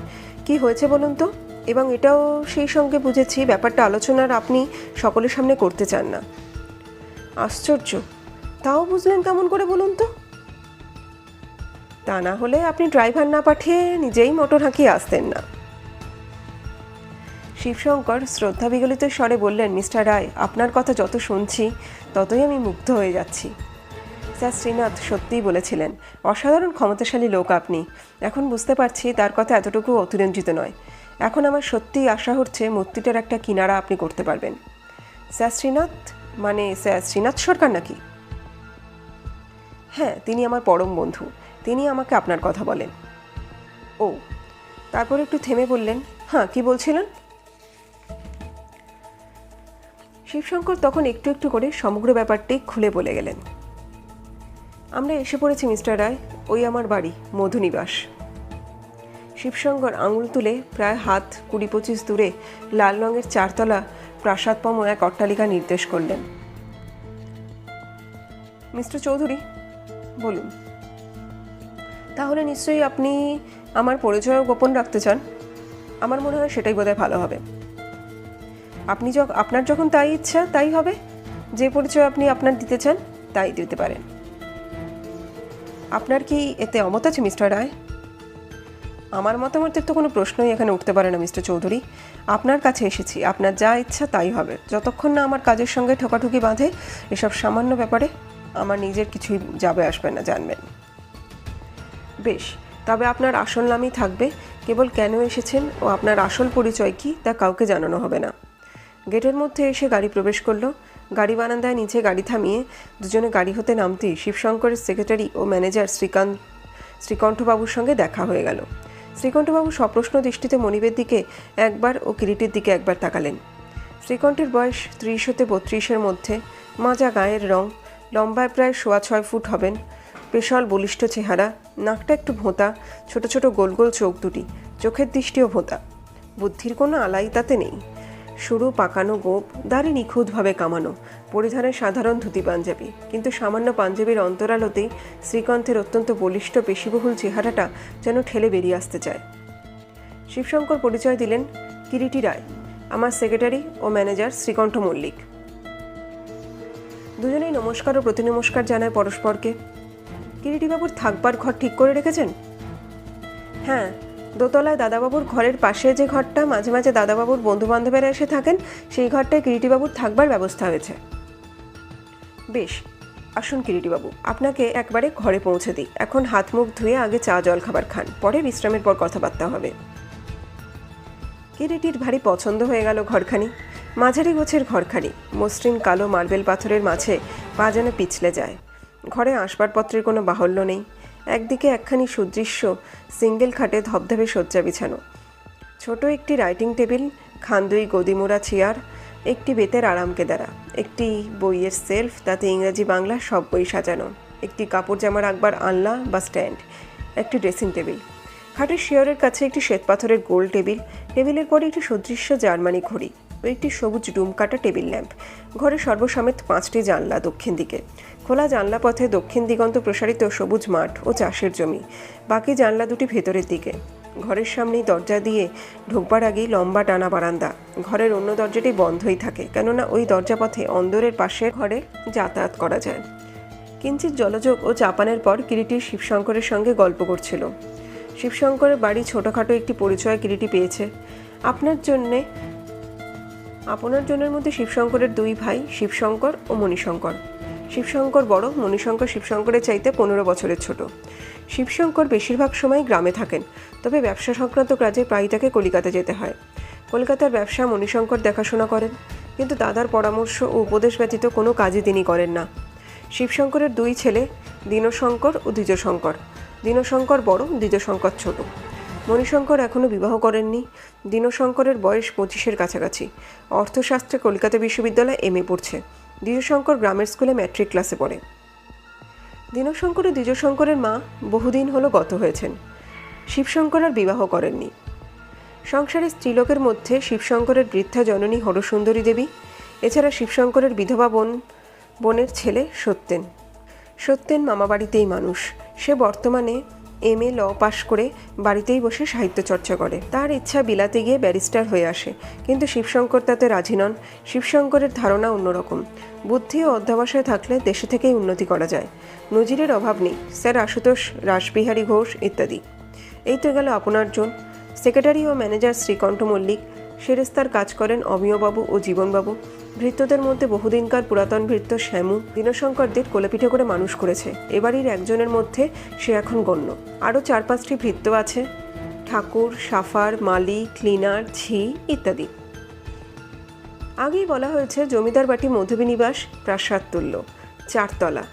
কি হয়েছে বলুন তো? এবং এটাও সেই সঙ্গে বুঝেছি ব্যাপারটা আলোচনার আপনি সকলের সামনে করতে চান না। আশ্চর্য, তাও বুঝলেন কেমন করে বলুন তো? তা না হলে আপনি ড্রাইভার না পাঠিয়ে নিজেই মোটর হাঁকিয়ে আসতেন না। শিবশঙ্কর শ্রদ্ধা বিগলিত স্বরে বললেন, মিস্টার রায়, আপনার কথা যত শুনছি ততই আমি মুগ্ধ হয়ে যাচ্ছি। স্যার শ্রীনাথ সত্যিই বলেছিলেন, অসাধারণ ক্ষমতাশালী লোক আপনি। এখন বুঝতে পারছি তার কথা এতটুকু অতিরঞ্জিত নয়। এখন আমার সত্যিই আশা হচ্ছে মূর্তিটার একটা কিনারা আপনি করতে পারবেন। স্যার শ্রীনাথ মানে স্যার শ্রীনাথ সরকার নাকি? হ্যাঁ, তিনি আমার পরম বন্ধু। তিনি আমাকে আপনার কথা বলেন। ও, তারপর একটু থেমে বললেন, হ্যাঁ, কি বলছিলেন? শিবশঙ্কর তখন একটু একটু করে সমগ্র ব্যাপারটি খুলে বলে গেলেন। আমরা এসে পড়েছি মিস্টার রায়, ওই আমার বাড়ি মধুনিবাস। শিবশঙ্কর আঙুল তুলে প্রায় হাত 20-25 দূরে লাল রঙের 4 তলা প্রাসাদপম এক অট্টালিকা নির্দেশ করলেন। মিস্টার চৌধুরী বলুন। তাহলে নিশ্চয়ই আপনি আমার পরিচয়ও গোপন রাখতে চান? আমার মনে হয় সেটাই বোধহয় ভালো হবে। আপনার যখন তাই ইচ্ছা তাই হবে। যে পরিচয় আপনি আপনার দিতে চান তাই দিতে পারেন। আপনার কি এতে অমত আছে মিস্টার রায়? আমার মতামতের তো কোনো প্রশ্নই এখানে উঠতে পারে না মিস্টার চৌধুরী। আপনার কাছে এসেছি, আপনার যা ইচ্ছা তাই হবে। যতক্ষণ না আমার কাজের সঙ্গে ঠোকাঠুকি বাঁধে, এসব সামান্য ব্যাপারে আমার নিজের কিছুই যাবে আসবে না, জানবেন। বেশ, তবে আপনার আসল নামই থাকবে। কেবল কেন এসেছেন ও আপনার আসল পরিচয় কি তা কাউকে জানানো হবে না। গেটের মধ্যে এসে গাড়ি প্রবেশ করলো। গাড়ি বারান্দায় নিচে গাড়ি থামিয়ে দুজনে গাড়ি হতে নামতেই শিবশঙ্করের সেক্রেটারি ও ম্যানেজার শ্রীকণ্ঠবাবুর সঙ্গে দেখা হয়ে গেল। শ্রীকণ্ঠবাবু সপ্রশ্ন দৃষ্টিতে মনিবের দিকে একবার ও কিরিটির দিকে একবার তাকালেন। শ্রীকণ্ঠের বয়স 30 হতে 32-এর মধ্যে, মাজা গায়ের রং, লম্বায় প্রায় 6.25 ফুট হবেন, পেশল বলিষ্ঠ চেহারা, নাকটা একটু ভোঁতা, ছোট ছোট গোল গোল চোখ দুটি, চোখের দৃষ্টিও ভোঁতা। বুদ্ধির কোনো আলাই তাতে নেই। সরু পাকানো গোপ, দাড়ি নিখুঁতভাবে কামানো, পরিধানে সাধারণ ধুতি পাঞ্জাবি, কিন্তু সামান্য পাঞ্জাবির অন্তরালতেই শ্রীকণ্ঠের অত্যন্ত বলিষ্ঠ পেশিবহুল চেহারাটা যেন ঠেলে বেরিয়ে আসতে চায়। শিবশঙ্কর পরিচয় দিলেন, কিরিটি রায়, আমার সেক্রেটারি ও ম্যানেজার শ্রীকণ্ঠ মল্লিক। দুজনেই নমস্কার ও প্রতিনমস্কার জানায় পরস্পরকে। কিরিটিবাবুর থাকবার ঘর ঠিক করে রেখেছেন? হ্যাঁ, দোতলায় দাদাবাবুর ঘরের পাশে যে ঘরটা, মাঝে মাঝে দাদাবাবুর বন্ধুবান্ধবেরা এসে থাকেন, সেই ঘরটায় কিরিটিবাবুর থাকবার ব্যবস্থা হয়েছে। বেশ, আসুন কিরিটিবাবু, আপনাকে একবারে ঘরে পৌঁছে দিই। এখন হাত মুখ ধুয়ে আগে চা জল খাবার খান, পরে বিশ্রামের পর কথাবার্তা হবে। কিরিটির ভারী পছন্দ হয়ে গেল ঘরখানি। মাঝারি গোছের ঘরখানি, মসৃণ কালো মার্বেল পাথরের মাঝে পা যেন পিছলে যায়। ঘরে আসবাবপত্রের কোনো বাহুল্য নেই। একদিকে একখানি সুদৃশ্য সিঙ্গেল খাটে ধবধবে শয্যা বিছানো, ছোট একটি রাইটিং টেবিল, খান্দুই গদিমোড়া চেয়ার, একটি বেতের আরাম কেদারা, একটি বইয়ের সেলফ, তাতে ইংরাজি বাংলা সব বই সাজানো, একটি কাপড় জামা রাখবার আনলা বা স্ট্যান্ড, একটি ড্রেসিং টেবিল, খাটের শিয়রের কাছে একটি শ্বেতপাথরের গোল টেবিল, টেবিলের পরে একটি সদৃশ্য জার্মানি ঘড়ি ও একটি সবুজ ডুম কাটা টেবিল ল্যাম্প। ঘরে সর্বসমেত 5টি জানলা দক্ষিণ দিকে। খোলা জানলা পথে দক্ষিণ দিগন্ত প্রসারিত সবুজ মাঠ ও চাষের জমি, বাকি জানলা দুটি ভেতরের দিকে। ঘরের সামনেই দরজা দিয়ে ঢোকবার আগেই লম্বা টানা বারান্দা। ঘরের অন্য দরজাটি বন্ধই থাকে, কেননা ওই দরজাপথে অন্দরের পাশের ঘরে যাতায়াত করা যায়। কিঞ্চিত জলযোগ ও চাপানের পর কিরিটি শিবশঙ্করের সঙ্গে গল্প করছিল। শিবশঙ্করের বাড়ি ছোটোখাটো একটি পরিচয় কিরিটি পেয়েছে। আপনার জন্যের মধ্যে শিবশঙ্করের 2 ভাই, শিবশঙ্কর ও মণিশঙ্কর। শিবশঙ্কর বড়, মণিশঙ্কর শিবশঙ্করের চাইতে 15 বছরের ছোট। শিবশঙ্কর বেশিরভাগ সময় গ্রামে থাকেন, তবে ব্যবসা সংক্রান্ত কাজে প্রায় তাকে কলিকাতা যেতে হয়। কলকাতার ব্যবসা মণিশঙ্কর দেখাশোনা করেন, কিন্তু দাদার পরামর্শ ও উপদেশ ব্যতীত কোনো কাজই তিনি করেন না। শিবশঙ্করের 2 ছেলে, দীনশঙ্কর ও দ্বিজশঙ্কর। দীনশঙ্কর বড়, দ্বিজশঙ্কর ছোট। মণিশঙ্কর এখনও বিবাহ করেননি। দীনশঙ্করের বয়স 25-এর কাছাকাছি। অর্থশাস্ত্রে কলকাতা বিশ্ববিদ্যালয়ে MA পড়ছে। দ্বিজশঙ্কর গ্রামের স্কুলে ম্যাট্রিক ক্লাসে পড়ে। দীনশঙ্কর ও দ্বিজশঙ্করের মা বহুদিন হলো গত হয়েছেন। শিবশঙ্কর আর বিবাহ করেননি। সংসারের স্ত্রীলোকের মধ্যে শিবশঙ্করের বৃদ্ধা জননী হরসুন্দরী দেবী, এছাড়া শিবশঙ্করের বিধবা বোনের ছেলে সত্যেন। সত্যেন মামাবাড়িতেই মানুষ। সে বর্তমানে MA ল পাশ করে বাড়িতেই বসে সাহিত্য চর্চা করে। তার ইচ্ছা বিলাতে গিয়ে ব্যারিস্টার হয়ে আসে, কিন্তু শিবশঙ্কর তাতে রাজি নন। শিবশঙ্করের ধারণা অন্যরকম। বুদ্ধি ও অধ্যবসায় থাকলে দেশে থেকেই উন্নতি করা যায়। নজিরের অভাব নেই, স্যার আশুতোষ, রাসবিহারী ঘোষ ইত্যাদি। এই তো গেল আপনার জন। সেক্রেটারি ও ম্যানেজার শ্রীকণ্ঠ মল্লিক। সেরেস্তার কাজ করেন অমিয়বাবু ও জীবনবাবু। ভৃত্যদের মধ্যে বহুদিনকার পুরাতন ভৃত্য শ্যামু দীনশঙ্করদের কোলেপিঠে করে মানুষ করেছে। এবাড়ির একজনের মধ্যে সে এখন গণ্য। আরও 4-5টি ভৃত্য আছে, ঠাকুর, সাফার, মালি, ক্লিনার, ঝি ইত্যাদি। আগেই বলা হয়েছে জমিদার বাটি মধুবিনিবাস প্রাসাদ তুল্য, 4 তলা।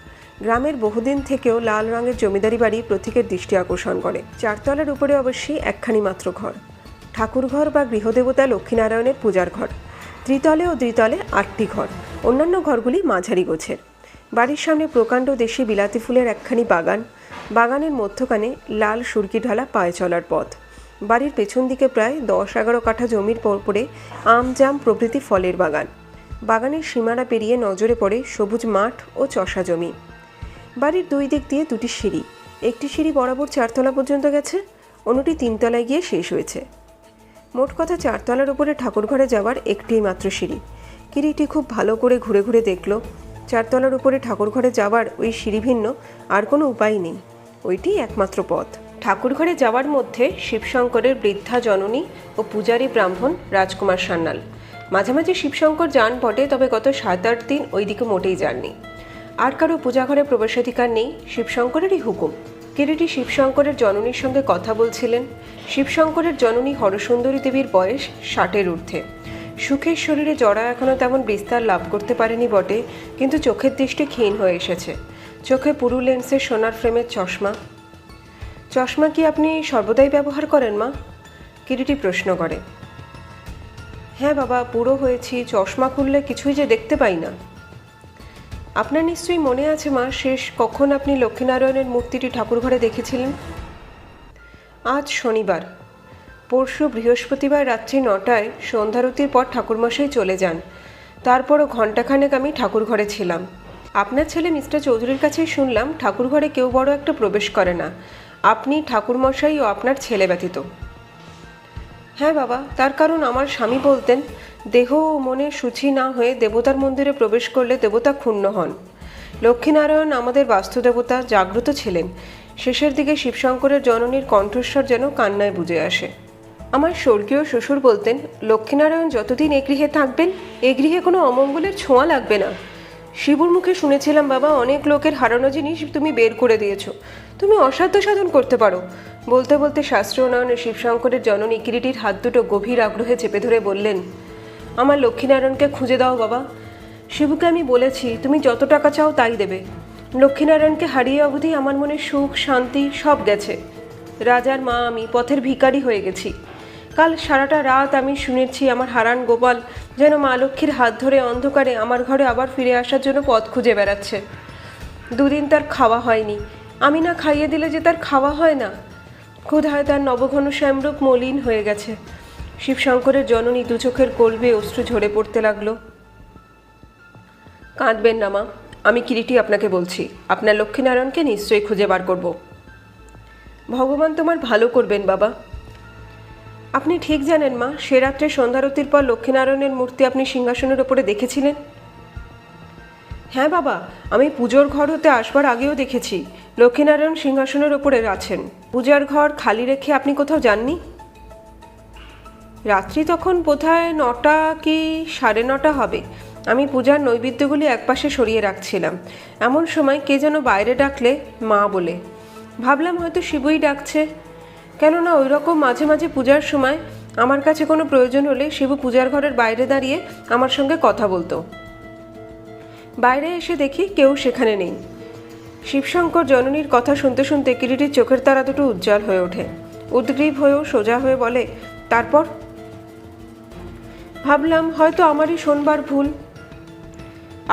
গ্রামের বহুদিন থেকেও লাল রঙের জমিদারি বাড়ি প্রত্যেকের দৃষ্টি আকর্ষণ করে। 4 তলার উপরে অবশ্যই একখানি মাত্র ঘর, ঠাকুর ঘর বা গৃহদেবতা লক্ষ্মীনারায়ণের পূজার ঘর। ত্রিতলে ও দ্বিতলে 8টি ঘর, অন্যান্য ঘরগুলি মাঝারি গোছের। বাড়ির সামনে প্রকাণ্ড দেশি বিলাতি ফুলের একখানি বাগান, বাগানের মধ্যখানে লাল সুরকি ঢালা পায়ে চলার পথ। বাড়ির পেছন দিকে প্রায় 10-11 কাঠা জমির পরে আম জাম প্রভৃতি ফলের বাগান। বাগানের সীমানা পেরিয়ে নজরে পড়ে সবুজ মাঠ ও চষা জমি। বাড়ির দুই দিক দিয়ে 2টি সিঁড়ি, একটি সিঁড়ি বরাবর 4তলা পর্যন্ত গেছে, অন্যটি 3তলায় গিয়ে শেষ হয়েছে। মোট কথা 4তলার উপরে ঠাকুরঘরে যাওয়ার একটিই মাত্র সিঁড়ি। কিরিটি খুব ভালো করে ঘুরে ঘুরে দেখল 4তলার উপরে ঠাকুরঘরে যাওয়ার ওই সিঁড়ি ভিন্ন আর কোনো উপায় নেই, ওইটি একমাত্র পথ। ঠাকুরঘরে যাওয়ার মধ্যে শিবশঙ্করের বৃদ্ধা জননী ও পূজারী ব্রাহ্মণ রাজকুমার সান্যাল। মাঝে মাঝে শিবশঙ্কর যান বটে, তবে গত 7-8 দিন ওই দিকে মোটেই যাননি। আর কারো পূজাঘরে প্রবেশাধিকার নেই, শিবশঙ্করেরই হুকুম। কিরিটি শিবশঙ্করের জননীর সঙ্গে কথা বলছিলেন। শিবশঙ্করের জননী হরসুন্দরী দেবীর বয়স 60-এর ঊর্ধ্বে। সুখের শরীরে জরা এখনও তেমন বিস্তার লাভ করতে পারেনি বটে, কিন্তু চোখের দৃষ্টি ক্ষীণ হয়ে এসেছে। চোখে পুরু লেন্সের সোনার ফ্রেমের চশমা। চশমা কি আপনি সর্বদাই ব্যবহার করেন মা? কিরিটি প্রশ্ন করে। হ্যাঁ বাবা, বুড়ো হয়েছি, চশমা খুললে কিছুই যে দেখতে পাই না। আপনার নিশ্চয়ই মনে আছে মা, শেষ কখন আপনি লক্ষ্মীনারায়ণের মূর্তিটি ঠাকুরঘরে দেখেছিলেন? আজ শনিবার। পরশু বৃহস্পতিবার রাত্রি 9টায় সন্ধ্যারতির পর ঠাকুরমশাই চলে যান। তারপরও ঘণ্টাখানেক আমি ঠাকুরঘরে ছিলাম। আপনার ছেলে মিস্টার চৌধুরীর কাছেই শুনলাম ঠাকুরঘরে কেউ বড় একটা প্রবেশ করে না, আপনি, ঠাকুরমশাই ও আপনার ছেলে ব্যতীত। হ্যাঁ বাবা, তার কারণ আমার স্বামী বলতেন, দেহ ও মনে শুচি না হয়ে দেবতার মন্দিরে প্রবেশ করলে দেবতা ক্ষুণ্ণ হন। লক্ষ্মীনারায়ণ আমাদের বাস্তুদেবতা, জাগ্রত ছিলেন। শেষের দিকে শিবশঙ্করের জননীর কণ্ঠস্বর যেন কান্নায় বুঝে আসে। আমার স্বর্গীয় শ্বশুর বলতেন, লক্ষ্মীনারায়ণ যতদিন এ গৃহে থাকবেন, এ গৃহে কোনো অমঙ্গলের ছোঁয়া লাগবে না। শিবুর মুখে শুনেছিলাম বাবা, অনেক লোকের হারানো জিনিস তুমি বের করে দিয়েছ, তুমি অসাধ্য সাধন করতে পারো। বলতে বলতে শাস্ত্রীয় নয়নে শিবশঙ্করের জননী কিরিটির হাত দুটো গভীর আগ্রহে চেপে ধরে বললেন, আমার লক্ষ্মীনারায়ণকে খুঁজে দাও বাবা। শিবুকে আমি বলেছি তুমি যত টাকা চাও তাই দেবে। লক্ষ্মীনারায়ণকে হারিয়ে অবধি আমার মনে সুখ শান্তি সব গেছে। রাজার মা আমি পথের ভিখারি হয়ে গেছি। কাল সারাটা রাত আমি শুনেছি আমার হারান গোপাল যেন মা লক্ষ্মীর হাত ধরে অন্ধকারে আমার ঘরে আবার ফিরে আসার জন্য পথ খুঁজে বেড়াচ্ছে। 2 দিন তার খাওয়া হয়নি, আমি না খাইয়ে দিলে যে তার খাওয়া হয় না। ক্ষুধায় তার নবঘন শ্যামরূপ মলিন হয়ে গেছে। শিবশঙ্করের জননী 2 চোখের কলবে অশ্রু ঝরে পড়তে লাগলো। কাঁদবেন না মা, আমি কিরিটি আপনাকে বলছি, আপনার লক্ষ্মীনারায়ণকে নিশ্চয়ই খুঁজে বার করব। ভগবান তোমার ভালো করবেন বাবা। আপনি ঠিক জানেন মা, সে রাত্রে সন্ধ্যারতির পর লক্ষ্মীনারায়ণের মূর্তি আপনি সিংহাসনের ওপরে দেখেছিলেন? হ্যাঁ বাবা, আমি পুজোর ঘর হতে আসবার আগেও দেখেছি লক্ষ্মীনারায়ণ সিংহাসনের ওপরে আছেন। পূজার ঘর খালি রেখে আপনি কোথাও যাননি? রাত্রি তখন বোধহয় 9টা কি 9:30 হবে। আমি পূজার নৈবেদ্যগুলি একপাশে সরিয়ে রাখছিলাম। এমন সময় কে যেন বাইরে ডাকলে মা বলে। ভাবলাম হয়তো শিবুই ডাকছে, কেননা ওই রকম মাঝে মাঝে পূজার সময় আমার কাছে কোনো প্রয়োজন হলে শিবু পূজার ঘরের বাইরে দাঁড়িয়ে আমার সঙ্গে কথা বলতো। বাইরে এসে দেখি কেউ সেখানে নেই। শিবশঙ্কর জননীর কথা শুনতে শুনতে কিরিটির চোখের তারা দুটো উজ্জ্বল হয়ে ওঠে। উদ্গ্রীব হয়েও সোজা হয়ে বলে, তারপর? ভাবলাম হয়তো আমারই শোনবার ভুল।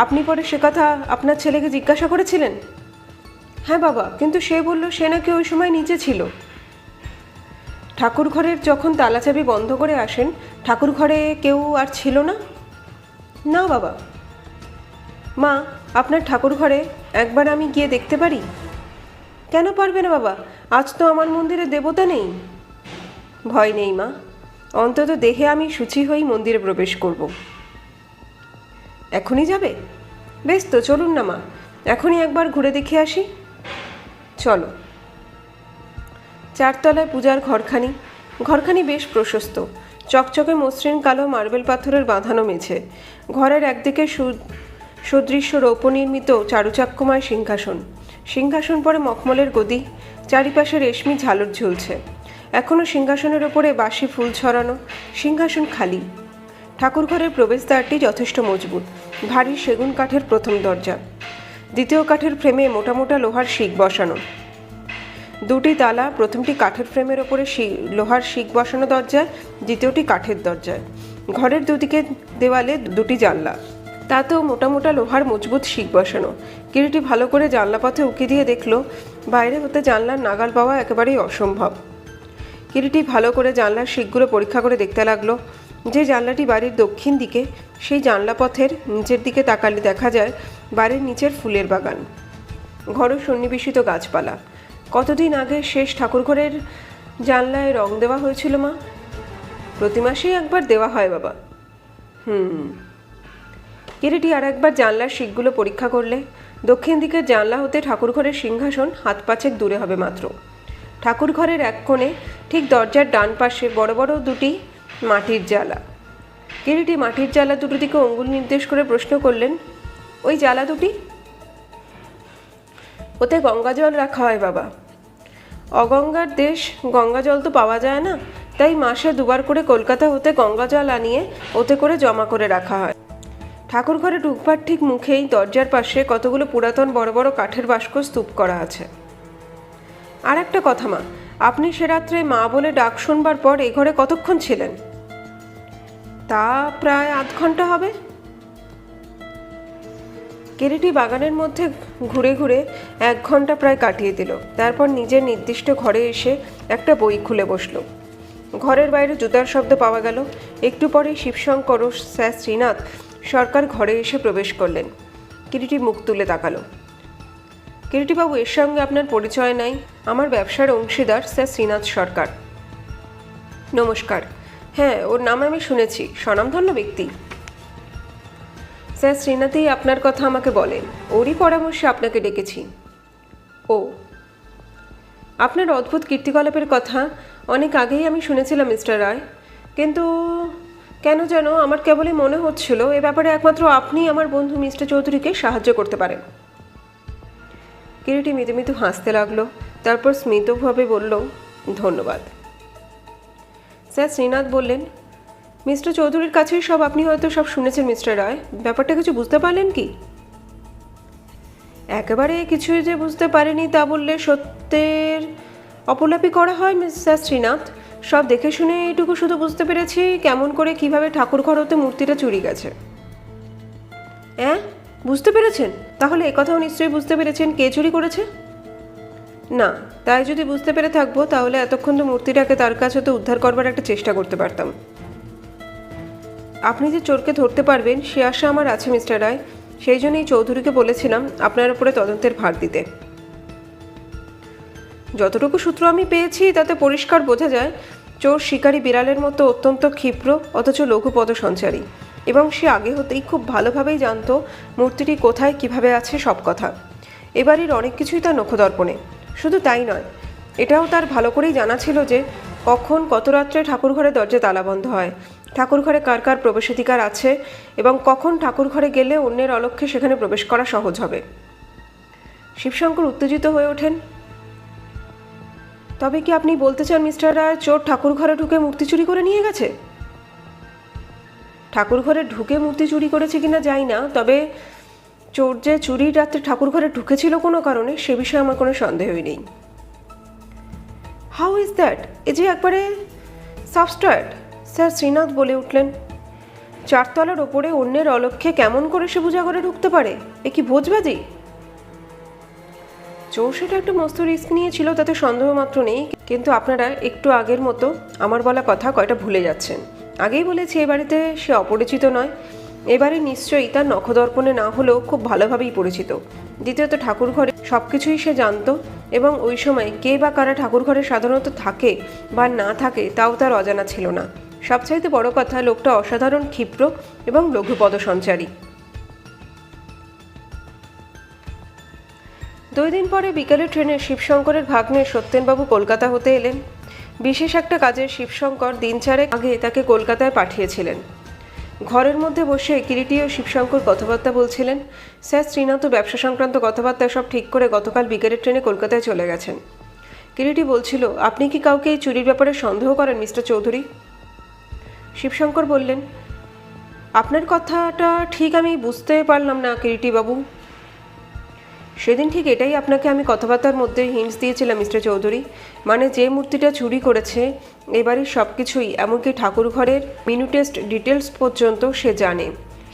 আপনি পরে সে কথা আপনার ছেলেকে জিজ্ঞাসা করেছিলেন? হ্যাঁ বাবা, কিন্তু সে বলল সে নাকি ওই সময় নিচে ছিল। ঠাকুর ঘরের যখন তালাচাবি বন্ধ করে আসেন, ঠাকুর ঘরে কেউ আর ছিল না? না বাবা। মা, আপনার ঠাকুর ঘরে একবার আমি গিয়ে দেখতে পারি? কেন পারবে না বাবা, আজ তো আমার মন্দিরে দেবতা নেই। ভয় নেই মা, অন্তত দেহে আমি শুচি হয়েই মন্দিরে প্রবেশ করব। এখনই যাবে? বেশ তো, চলুন না মা, এখনই একবার ঘুরে দেখে আসি। চলো। 4 তলায় পূজার ঘরখানি বেশ প্রশস্ত, চকচকে মসৃণ কালো মার্বেল পাথরের বাঁধানো মেঝে। ঘরের একদিকে সুদৃশ্য রৌপনির্মিত চারুচাক্যময় সিংহাসন পরে মখমলের গদি, চারিপাশে রেশমি ঝালর ঝুলছে। এখনও সিংহাসনের ওপরে বাসি ফুল ছড়ানো। সিংহাসন খালি। ঠাকুরঘরের প্রবেশদ্বারটি যথেষ্ট মজবুত, ভারী সেগুন কাঠের প্রথম দরজা। দ্বিতীয় কাঠের ফ্রেমে মোটা মোটা লোহার শিক বসানো। 2টি তালা, প্রথমটি কাঠের ফ্রেমের ওপরে লোহার শিক বসানো দরজায়, দ্বিতীয়টি কাঠের দরজায়। ঘরের দুদিকে দেওয়ালে দুটি জানলা, তাতেও মোটা মোটা লোহার মজবুত শিক বসানো। কিরিটি ভালো করে জানলা পথে উকি দিয়ে দেখল বাইরে হতে জানলার নাগাল পাওয়া একেবারেই অসম্ভব। কিরিটি ভালো করে জানলার শিকগুলো পরীক্ষা করে দেখতে লাগলো। যে জানলাটি বাড়ির দক্ষিণ দিকে, সেই জানলা পথের নিচের দিকে তাকালে দেখা যায় বাড়ির নিচের ফুলের বাগান, ঘরও সন্নিবেশিত গাছপালা। কতদিন আগে শেষ ঠাকুরঘরের জানলায় রং দেওয়া হয়েছিল মা? প্রতি মাসেই একবার দেওয়া হয় বাবা। কিরিটি আর একবার জানলার শিকগুলো পরীক্ষা করলে দক্ষিণ দিকের জানলা হতে ঠাকুরঘরের সিংহাসন হাত পাঁচেক দূরে হবে মাত্র। ঠাকুরঘরের এক কোণে ঠিক দরজার ডান পাশে বড় বড় দুটি মাটির জালা। কিরিটি মাটির জালা দুটো দিকে আঙুল নির্দেশ করে প্রশ্ন করলেন, ওই জালা দুটি? ওতে গঙ্গা জল রাখা হয় বাবা। অগঙ্গার দেশ, গঙ্গা জল তো পাওয়া যায় না, তাই মাসে দুবার করে কলকাতা হতে গঙ্গা জল আনিয়ে ওতে করে জমা করে রাখা হয়। ঠাকুর ঘরে ঢুকবার ঠিক মুখেই দরজার পাশে কতগুলো পুরাতন বড় বড় কাঠের বাস্ক স্তূপ করা আছে। আর একটা কথা মা, আপনি সে রাত্রে মা বলে ডাক শুনবার পর এ ঘরে কতক্ষণ ছিলেন? তা প্রায় আধ ঘন্টা হবে। কিরিটি বাগানের মধ্যে ঘুরে ঘুরে 1 ঘন্টা প্রায় কাটিয়ে দিল। তারপর নিজের নির্দিষ্ট ঘরে এসে একটা বই খুলে বসল। ঘরের বাইরে জুতার শব্দ পাওয়া গেল। একটু পরে শিবশঙ্কর ও স্যার শ্রীনাথ সরকার ঘরে এসে প্রবেশ করলেন। কিরিটি মুখ তুলে তাকালো। কিরিটিবাবু, এর সঙ্গে আপনার পরিচয় নাই। আমার ব্যবসার অংশীদার স্যার শ্রীনাথ সরকার। নমস্কার। হ্যাঁ, ওর নাম আমি শুনেছি, স্বনামধন্য ব্যক্তি। স্যার শ্রীনাথই আপনার কথা আমাকে বলেন, ওরই পরামর্শে আপনাকে ডেকেছি। ও, আপনার অদ্ভুত কীর্তিকলাপের কথা অনেক আগেই আমি শুনেছিলাম মিস্টার রায়, কিন্তু কেন যেন আমার কেবলই মনে হচ্ছিল এ ব্যাপারে একমাত্র আপনি আমার বন্ধু মিস্টার চৌধুরীকে সাহায্য করতে পারেন। কিরিটি মৃদু মৃদু হাসতে লাগলো, তারপর স্মিতভাবে বলল, ধন্যবাদ। স্যার শ্রীনাথ বললেন, মিস্টার চৌধুরীর কাছেই সব আপনি হয়তো সব শুনেছেন মিস্টার রায়, ব্যাপারটা কিছু বুঝতে পারলেন কি? একেবারে কিছুই যে বুঝতে পারেনি তা বললে সত্যের অপলাপি করা হয় স্যার শ্রীনাথ। সব দেখে শুনে এইটুকু শুধু বুঝতে পেরেছি কেমন করে কিভাবে ঠাকুর ঘর হতে মূর্তিটা চুরি গেছে। হ্যাঁ, বুঝতে পেরেছেন? তাহলে একথাও নিশ্চয়ই বুঝতে পেরেছেন কে চুরি করেছে? না, তাই যদি বুঝতে পেরে থাকবো তাহলে এতক্ষণ তো মূর্তিটাকে তার কাছে তো উদ্ধার করবার একটা চেষ্টা করতে পারতাম। আপনি যে চোরকে ধরতে পারবেন সে আশা আমার আছে মিস্টার রায়, সেই জন্যই চৌধুরীকে বলেছিলাম আপনার উপরে তদন্তের ভার দিতে। যতটুকু সূত্র আমি পেয়েছি তাতে পরিষ্কার বোঝা যায় চোর শিকারী বিড়ালের মতো অত্যন্ত ক্ষিপ্র অথচ লঘুপদ সঞ্চারী, এবং সে আগে হতেই খুব ভালোভাবেই জানতো মূর্তিটি কোথায় কিভাবে আছে সব কথা। এবারের অনেক কিছুই তার নখদর্পণে। শুধু তাই নয়, এটাও তার ভালো করেই জানা ছিল যে কখন কত রাত্রে ঠাকুরঘরে দরজা তালাবন্ধ হয়, ঠাকুরঘরে কার কার প্রবেশাধিকার আছে, এবং কখন ঠাকুরঘরে গেলে অন্যের অলক্ষ্যে সেখানে প্রবেশ করা সহজ হবে। শিবশঙ্কর উত্তেজিত হয়ে ওঠেন। তবে কি আপনি বলতে চান মিস্টার রায় চোর ঠাকুরঘরে ঢুকে মূর্তি চুরি করে নিয়ে গেছে? ঠাকুরঘরে ঢুকে মূর্তি চুরি করেছে কিনা জানি না, তবে চোর যে চুরির রাত্রে ঠাকুরঘরে ঢুকেছিল কোনো কারণে সে বিষয়ে আমার কোনো সন্দেহই নেই। How is that? এ যে একবারে সাবস্ট্রাক্ট, স্যার শ্রীনাথ বলে উঠলেন। 4 তলার ওপরে অন্যের অলক্ষ্যে কেমন করে সে পূজা করে ঢুকতে পারে? এ কি ভোজবাজি? চোর সেটা একটা মস্ত রিস্ক নিয়েছিল, তাতে সন্দেহ মাত্র নেই, কিন্তু আপনারা একটু আগের মতো আমার বলা কথা কয়টা ভুলে যাচ্ছেন। আগেই বলেছি এ বাড়িতে সে অপরিচিত নয়, এবারে নিশ্চয়ই তার নখদর্পণে না হলেও খুব ভালোভাবেই পরিচিত। দ্বিতীয়ত ঠাকুরঘরে সব কিছুই সে জানতো, এবং ওই সময় কে বা কারা ঠাকুরঘরে সাধারণত থাকে বা না থাকে তাও তার অজানা ছিল না। সবচাইতে বড় কথা, লোকটা অসাধারণ ক্ষিপ্র এবং লঘুপদ সঞ্চারী। 2 দিন পরে বিকেলে ট্রেনে শিবশঙ্করের ভাগ্নে সত্যেনবাবু কলকাতা হতে এলেন। বিশেষ একটা কাজে শিবশঙ্কর দিন 4 আগে তাকে কলকাতায় পাঠিয়েছিলেন। ঘরের মধ্যে বসে কিরিটি ও শিবশঙ্কর কথাবার্তা বলছিলেন। স্যার শ্রীনাথ ব্যবসা সংক্রান্ত কথাবার্তা সব ঠিক করে গতকাল বিকেলের ট্রেনে কলকাতায় চলে গেছেন। কিরিটি বলছিল, আপনি কি কাউকে এই চুরির ব্যাপারে সন্দেহ করেন মিস্টার চৌধুরী? শিবশঙ্কর বললেন, আপনার কথাটা ঠিক আমি বুঝতে পারলাম না কিরিটিবাবু। সেদিন ঠিক এটাই আপনাকে আমি কথাবার্তার মধ্যে হিন্টস দিয়েছিলাম মিস্টার চৌধুরী, মানে যে মূর্তিটা চুরি করেছে এবারই সব কিছুই, এমনকি ঠাকুর ঘরের মিনুটেস্ট ডিটেলস পর্যন্ত সে জানে।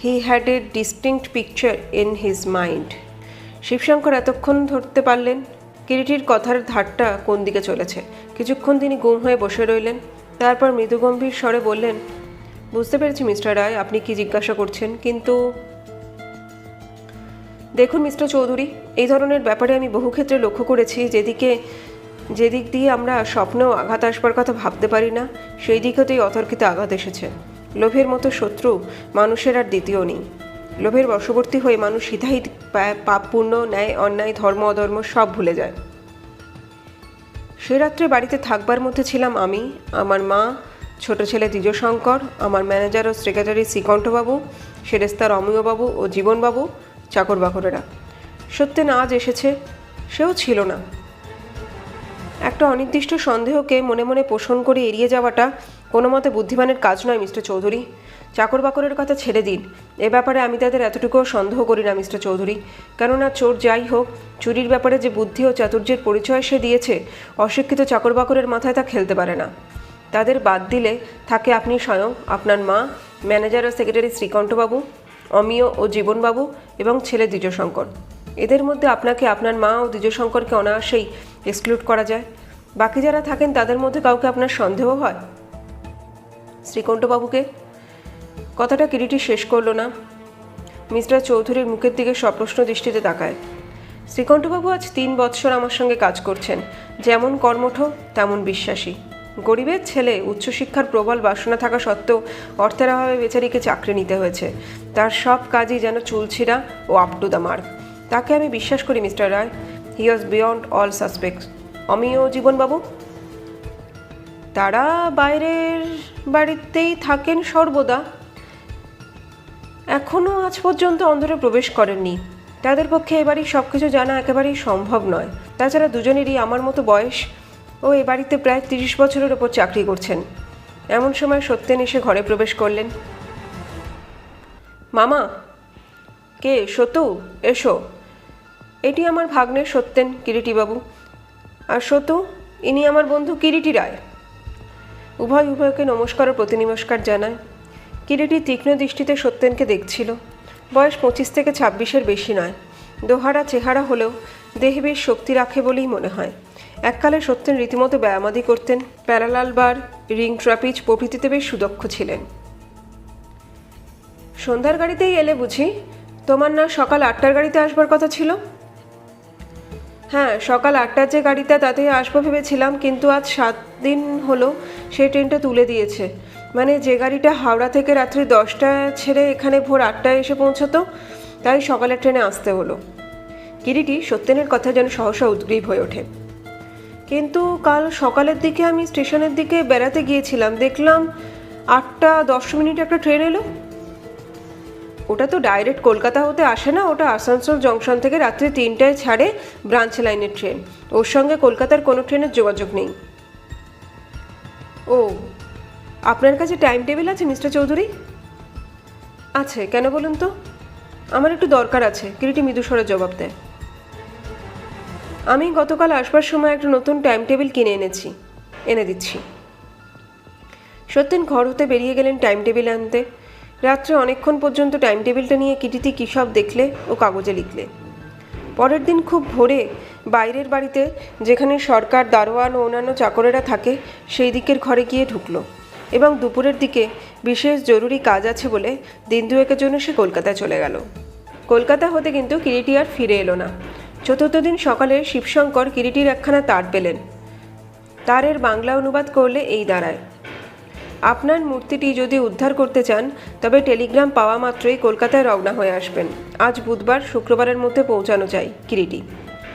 He had a distinct picture in his mind. Shivshankar এতক্ষণ ধরতে পারলেন কিরিটির কথার ধারটা কোন দিকে চলেছে। কিছুক্ষণ তিনি গুম হয়ে বসে রইলেন, তারপর মৃদুগম্ভীর স্বরে বললেন, বুঝতে পেরেছি মিস্টার রায় আপনি কি জিজ্ঞাসা করছেন, কিন্তু দেখুন মিস্টার চৌধুরী, এই ধরনের ব্যাপারে আমি বহু ক্ষেত্রে লক্ষ্য করেছি যেদিক দিয়ে আমরা স্বপ্নেও আঘাত আসবার কথা ভাবতে পারি না, সেই দিক হতেই অতর্কিত আঘাত এসেছে। লোভের মতো শত্রু মানুষের আর দ্বিতীয় নেই। লোভের বশবর্তী হয়ে মানুষ হিতাহিত পাপ পুণ্য, ন্যায় অন্যায়, ধর্ম অধর্ম সব ভুলে যায়। সে রাত্রে বাড়িতে থাকবার মধ্যে ছিলাম আমি, আমার মা, ছোট ছেলে দ্বিজশঙ্কর, আমার ম্যানেজার ও সেক্রেটারি শ্রীকণ্ঠবাবু, সেরেস্তার অমিয়বাবু ও জীবনবাবু, চাকর বাকরেরা। সত্যেন আজ এসেছে, সেও ছিল না। একটা অনির্দিষ্ট সন্দেহকে মনে মনে পোষণ করে এড়িয়ে যাওয়াটা কোনো মতে বুদ্ধিমানের কাজ নয় মিস্টার চৌধুরী। চাকর বাকরের কথা ছেড়ে দিন, এ ব্যাপারে আমি তাদের এতটুকুও সন্দেহ করি না মিস্টার চৌধুরী। কেননা চোর যাই হোক, চুরির ব্যাপারে যে বুদ্ধি ও চাতুর্যের পরিচয় সে দিয়েছে, অশিক্ষিত চাকর বাকরের মাথায় তা খেলতে পারে না। তাদের বাদ দিলে থাকে আপনি স্বয়ং, আপনার মা, ম্যানেজার ও সেক্রেটারি শ্রীকণ্ঠবাবু, অমিয় ও জীবনবাবু এবং ছেলে দ্বিজশঙ্কর। এদের মধ্যে আপনাকে, আপনার মা ও দ্বিজশঙ্করকে অনায়াসেই এক্সক্লুড করা যায়। বাকি যারা থাকেন তাদের মধ্যে কাউকে আপনার সন্দেহ হয়? শ্রীকণ্ঠবাবুকে। কথাটা কিরিটি শেষ করল না। মিস্টার চৌধুরীর মুখের দিকে সপ্রশ্ন দৃষ্টিতে তাকায়। শ্রীকণ্ঠবাবু আজ 3 বৎসর আমার সঙ্গে কাজ করছেন, যেমন কর্মঠ তেমন বিশ্বাসী। গরিবের ছেলে, উচ্চশিক্ষার প্রবল বাসনা থাকা সত্ত্বেও অর্থের অভাবে বেচারিকে চাকরি নিতে হয়েছে। তার সব কাজই যেন চুলছিড়া ও আপ টু দ্য মার্ক। তাকে আমি বিশ্বাস করি মিস্টার রায়। হি ওয়াজ বিয়ন্ড অল সাসপেক্টস। অমিয় জীবনবাবু? তারা বাইরের বাড়িতেই থাকেন সর্বদা, এখনও আজ পর্যন্ত অন্তরে প্রবেশ করেননি। তাদের পক্ষে এবারই সব কিছু জানা একেবারেই সম্ভব নয়। তাছাড়া দুজনেরই আমার মতো বয়স ও এ বাড়িতে প্রায় 30 বছরের ওপর চাকরি করছেন। এমন সময় সত্যেন এসে ঘরে প্রবেশ করলেন। মামা। কে? সতু, এসো। এটি আমার ভাগ্নের সত্যেন, কিরিটিবাবু। আর সতু, ইনি আমার বন্ধু কিরিটি রায়। উভয়কে নমস্কার ও প্রতিনমস্কার জানায়। কিরিটি তীক্ষ্ণ দৃষ্টিতে সত্যেনকে দেখছিল। বয়স 25 থেকে 26-এর বেশি নয়। দোহারা চেহারা হলেও দেহে বেশ শক্তি রাখে বলেই মনে হয়। এককালে সত্যেন রীতিমতো ব্যায়ামাদি করতেন। প্যারালাল বার, রিং ট্রাপিজ প্রভৃতিতে বেশ সুদক্ষ ছিলেন। সন্ধ্যার গাড়িতেই এলে বুঝি? তোমার না সকাল 8টার গাড়িতে আসবার কথা ছিল? হ্যাঁ, সকাল 8টার যে গাড়িটা তাতেই আসবো ভেবেছিলাম, কিন্তু আজ 7 দিন হলো সেই ট্রেনটা তুলে দিয়েছে। মানে যে গাড়িটা হাওড়া থেকে রাত্রি 10টায় ছেড়ে এখানে ভোর 8টায় এসে পৌঁছতো, তাই সকালের ট্রেনে আসতে হলো। কিরিটি সত্যেনের কথা যেন সহসা উদ্গ্রীব হয়ে ওঠে। কিন্তু কাল সকালের দিকে আমি স্টেশনের দিকে বেড়াতে গিয়েছিলাম, দেখলাম 8টা 10 একটা ট্রেন এলো। ওটা তো ডাইরেক্ট কলকাতা হতে আসে না, ওটা আসানসোল জংশন থেকে রাত্রি 3টায় ছাড়ে ব্রাঞ্চ লাইনের ট্রেন। ওর সঙ্গে কলকাতার কোনো ট্রেনের যোগাযোগ নেই। ও, আপনার কাছে টাইম টেবিল আছে মিস্টার চৌধুরী? আছে, কেন বলুন তো? আমার একটু দরকার আছে, কিরিটি মৃদুস্বরে জবাব দেয়। আমি গতকাল আসবার সময় একটা নতুন টাইম টেবিল কিনে এনে দিচ্ছি। সত্যেন ঘর হতে বেরিয়ে গেলেন টাইম টেবিল আনতে। রাত্রে অনেকক্ষণ পর্যন্ত টাইম টেবিলটা নিয়ে কিরিটি কী সব দেখলে ও কাগজে লিখলে। পরের দিন খুব ভোরে বাইরের বাড়িতে, যেখানে সরকার, দারোয়ান ও অন্যান্য চাকরেরা থাকে, সেই দিকের ঘরে গিয়ে ঢুকলো এবং দুপুরের দিকে বিশেষ জরুরি কাজ আছে বলে 2 দিনের জন্য সে কলকাতায় চলে গেল। কলকাতা হতে কিন্তু কিরিটি আর ফিরে এলো না। চতুর্থ দিন সকালে শিবশঙ্কর কিরিটির একখানা তার পেলেন। তারের বাংলা অনুবাদ করলে এই দাঁড়ায়: আপনার মূর্তিটি যদি উদ্ধার করতে চান তবে টেলিগ্রাম পাওয়া মাত্রই কলকাতায় রওনা হয়ে আসবেন। আজ বুধবার, শুক্রবারের মধ্যে পৌঁছানো চাই, কিরিটি।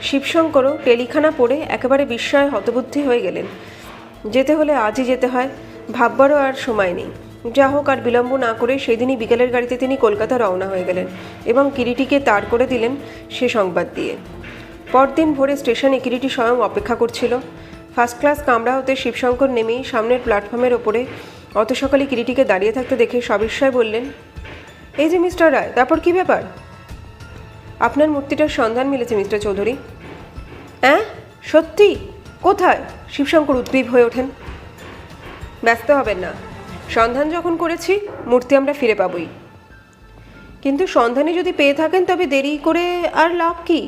শিবশঙ্করও টেলিখানা পড়ে একেবারে বিস্ময়ে হতবুদ্ধি হয়ে গেলেন। যেতে হলে আজই যেতে হয়, ভাববারও আর সময় নেই। যা হোক, আর বিলম্ব না করে সেদিনই বিকেলের গাড়িতে তিনি কলকাতা রওনা হয়ে গেলেন এবং কিরিটিকে তাড় করে দিলেন সে সংবাদ দিয়ে। পরদিন ভোরে স্টেশনে কিরিটি স্বয়ং অপেক্ষা করছিল। ফার্স্ট ক্লাস কামরা হতে শিবশঙ্কর নেমেই সামনের প্ল্যাটফর্মের ওপরে অত সকালে কিরিটিকে দাঁড়িয়ে থাকতে দেখে সবিস্ময়ে বললেন, এই যে মিস্টার রায়, তারপর কী ব্যাপার? আপনার মূর্তিটার সন্ধান মিলেছে মিস্টার চৌধুরী। হ্যাঁ, সত্যি? কোথায়? শিবশঙ্কর উদ্গ্রীব হয়ে ওঠেন। ব্যস্ত হবেন না, সন্ধান যখন করেছি মূর্তি আমরা ফিরে পাবই। কিন্তু সন্ধানে যদি পেয়ে থাকেন তবে দেরি করে আর লাভ কি?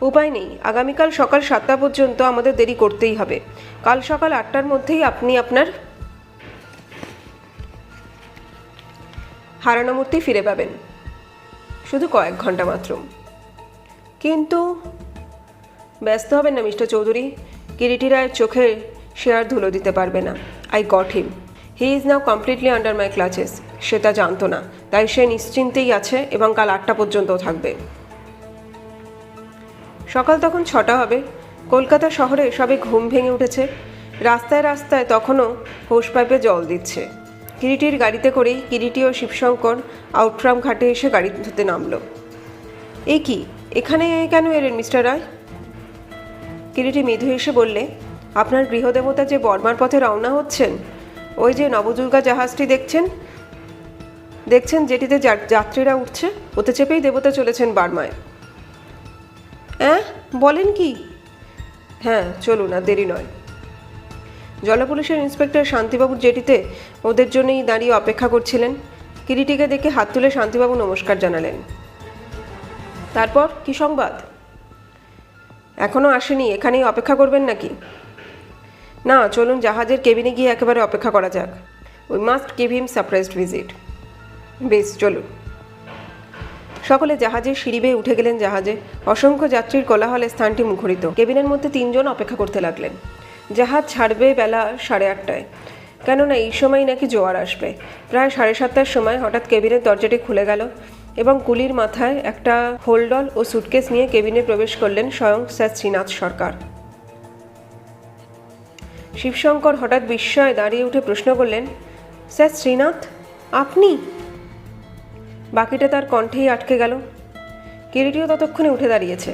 উপায় নেই, আগামীকাল সকাল 7টা পর্যন্ত আমাদের দেরি করতেই হবে। কাল সকাল 8টার মধ্যেই আপনি আপনার হারানো মূর্তি ফিরে পাবেন, শুধু কয়েক ঘন্টা মাত্র। কিন্তু ব্যস্ত হবেন না মিস্টার চৌধুরী, কিরিটি রায়ের চোখে সে আর ধুলো দিতে পারবে না। I got him, he is now completely under my clutches. সে তা জানতো না, তাই সে নিশ্চিন্তেই আছে এবং কাল 8টা পর্যন্তও থাকবে। সকাল তখন 6টা হবে। কলকাতা শহরে সবে ঘুম ভেঙে উঠেছে। রাস্তায় রাস্তায় তখনও হোস পাইপে জল দিচ্ছে। কিরিটির গাড়িতে করেই কিরিটি ও শিবশঙ্কর আউটরাম ঘাটে এসে গাড়ি ধুতে নামলো। এই কি, এখানে কেন এলেন মিস্টার রায়? কিরিটি মৃদু এসে বললে, আপনার গৃহদেবতা যে বর্মার পথে রওনা হচ্ছেন, ওই যে নবদুর্গা জাহাজটি দেখছেন যেটিতে যাত্রীরা উঠছে, ওতে চেপেই দেবতা চলেছেন বার্মায়। হ্যাঁ, বলেন কি? হ্যাঁ, চলুন, আর দেরি নয়। জলপুলিশের ইন্সপেক্টর শান্তিবাবুর জেটিতে ওদের জন্যই দাঁড়িয়ে অপেক্ষা করছিলেন। কিরিটিকে দেখে হাত তুলে শান্তিবাবু নমস্কার জানালেন। তারপর কি সংবাদ? এখনও আসেনি, এখানেই অপেক্ষা করবেন নাকি? না, চলুন জাহাজের কেবিনে গিয়ে একেবারে অপেক্ষা করা যাক। We must give him surprised visit. বেশ, চলুন। সকলে জাহাজের সিঁড়ি বেয়ে উঠে গেলেন জাহাজে। অসংখ্য যাত্রীর কোলাহলে স্থানটি মুখরিত। কেবিনের মধ্যে 3 জন অপেক্ষা করতে লাগলেন। জাহাজ ছাড়বে বেলা 8:30টায়, কেননা এই সময় নাকি জোয়ার আসবে। প্রায় 7:30টার সময় হঠাৎ কেবিনের দরজাটি খুলে গেল এবং কুলির মাথায় একটা হোলডল ও সুটকেস নিয়ে কেবিনে প্রবেশ করলেন স্বয়ং স্যার শ্রীনাথ সরকার। শিবশঙ্কর হঠাৎ বিস্ময়ে দাঁড়িয়ে উঠে প্রশ্ন করলেন, স্যার শ্রীনাথ, আপনি? বাকিটা তার কণ্ঠেই আটকে গেল। কিরিটিও ততক্ষণে উঠে দাঁড়িয়েছে।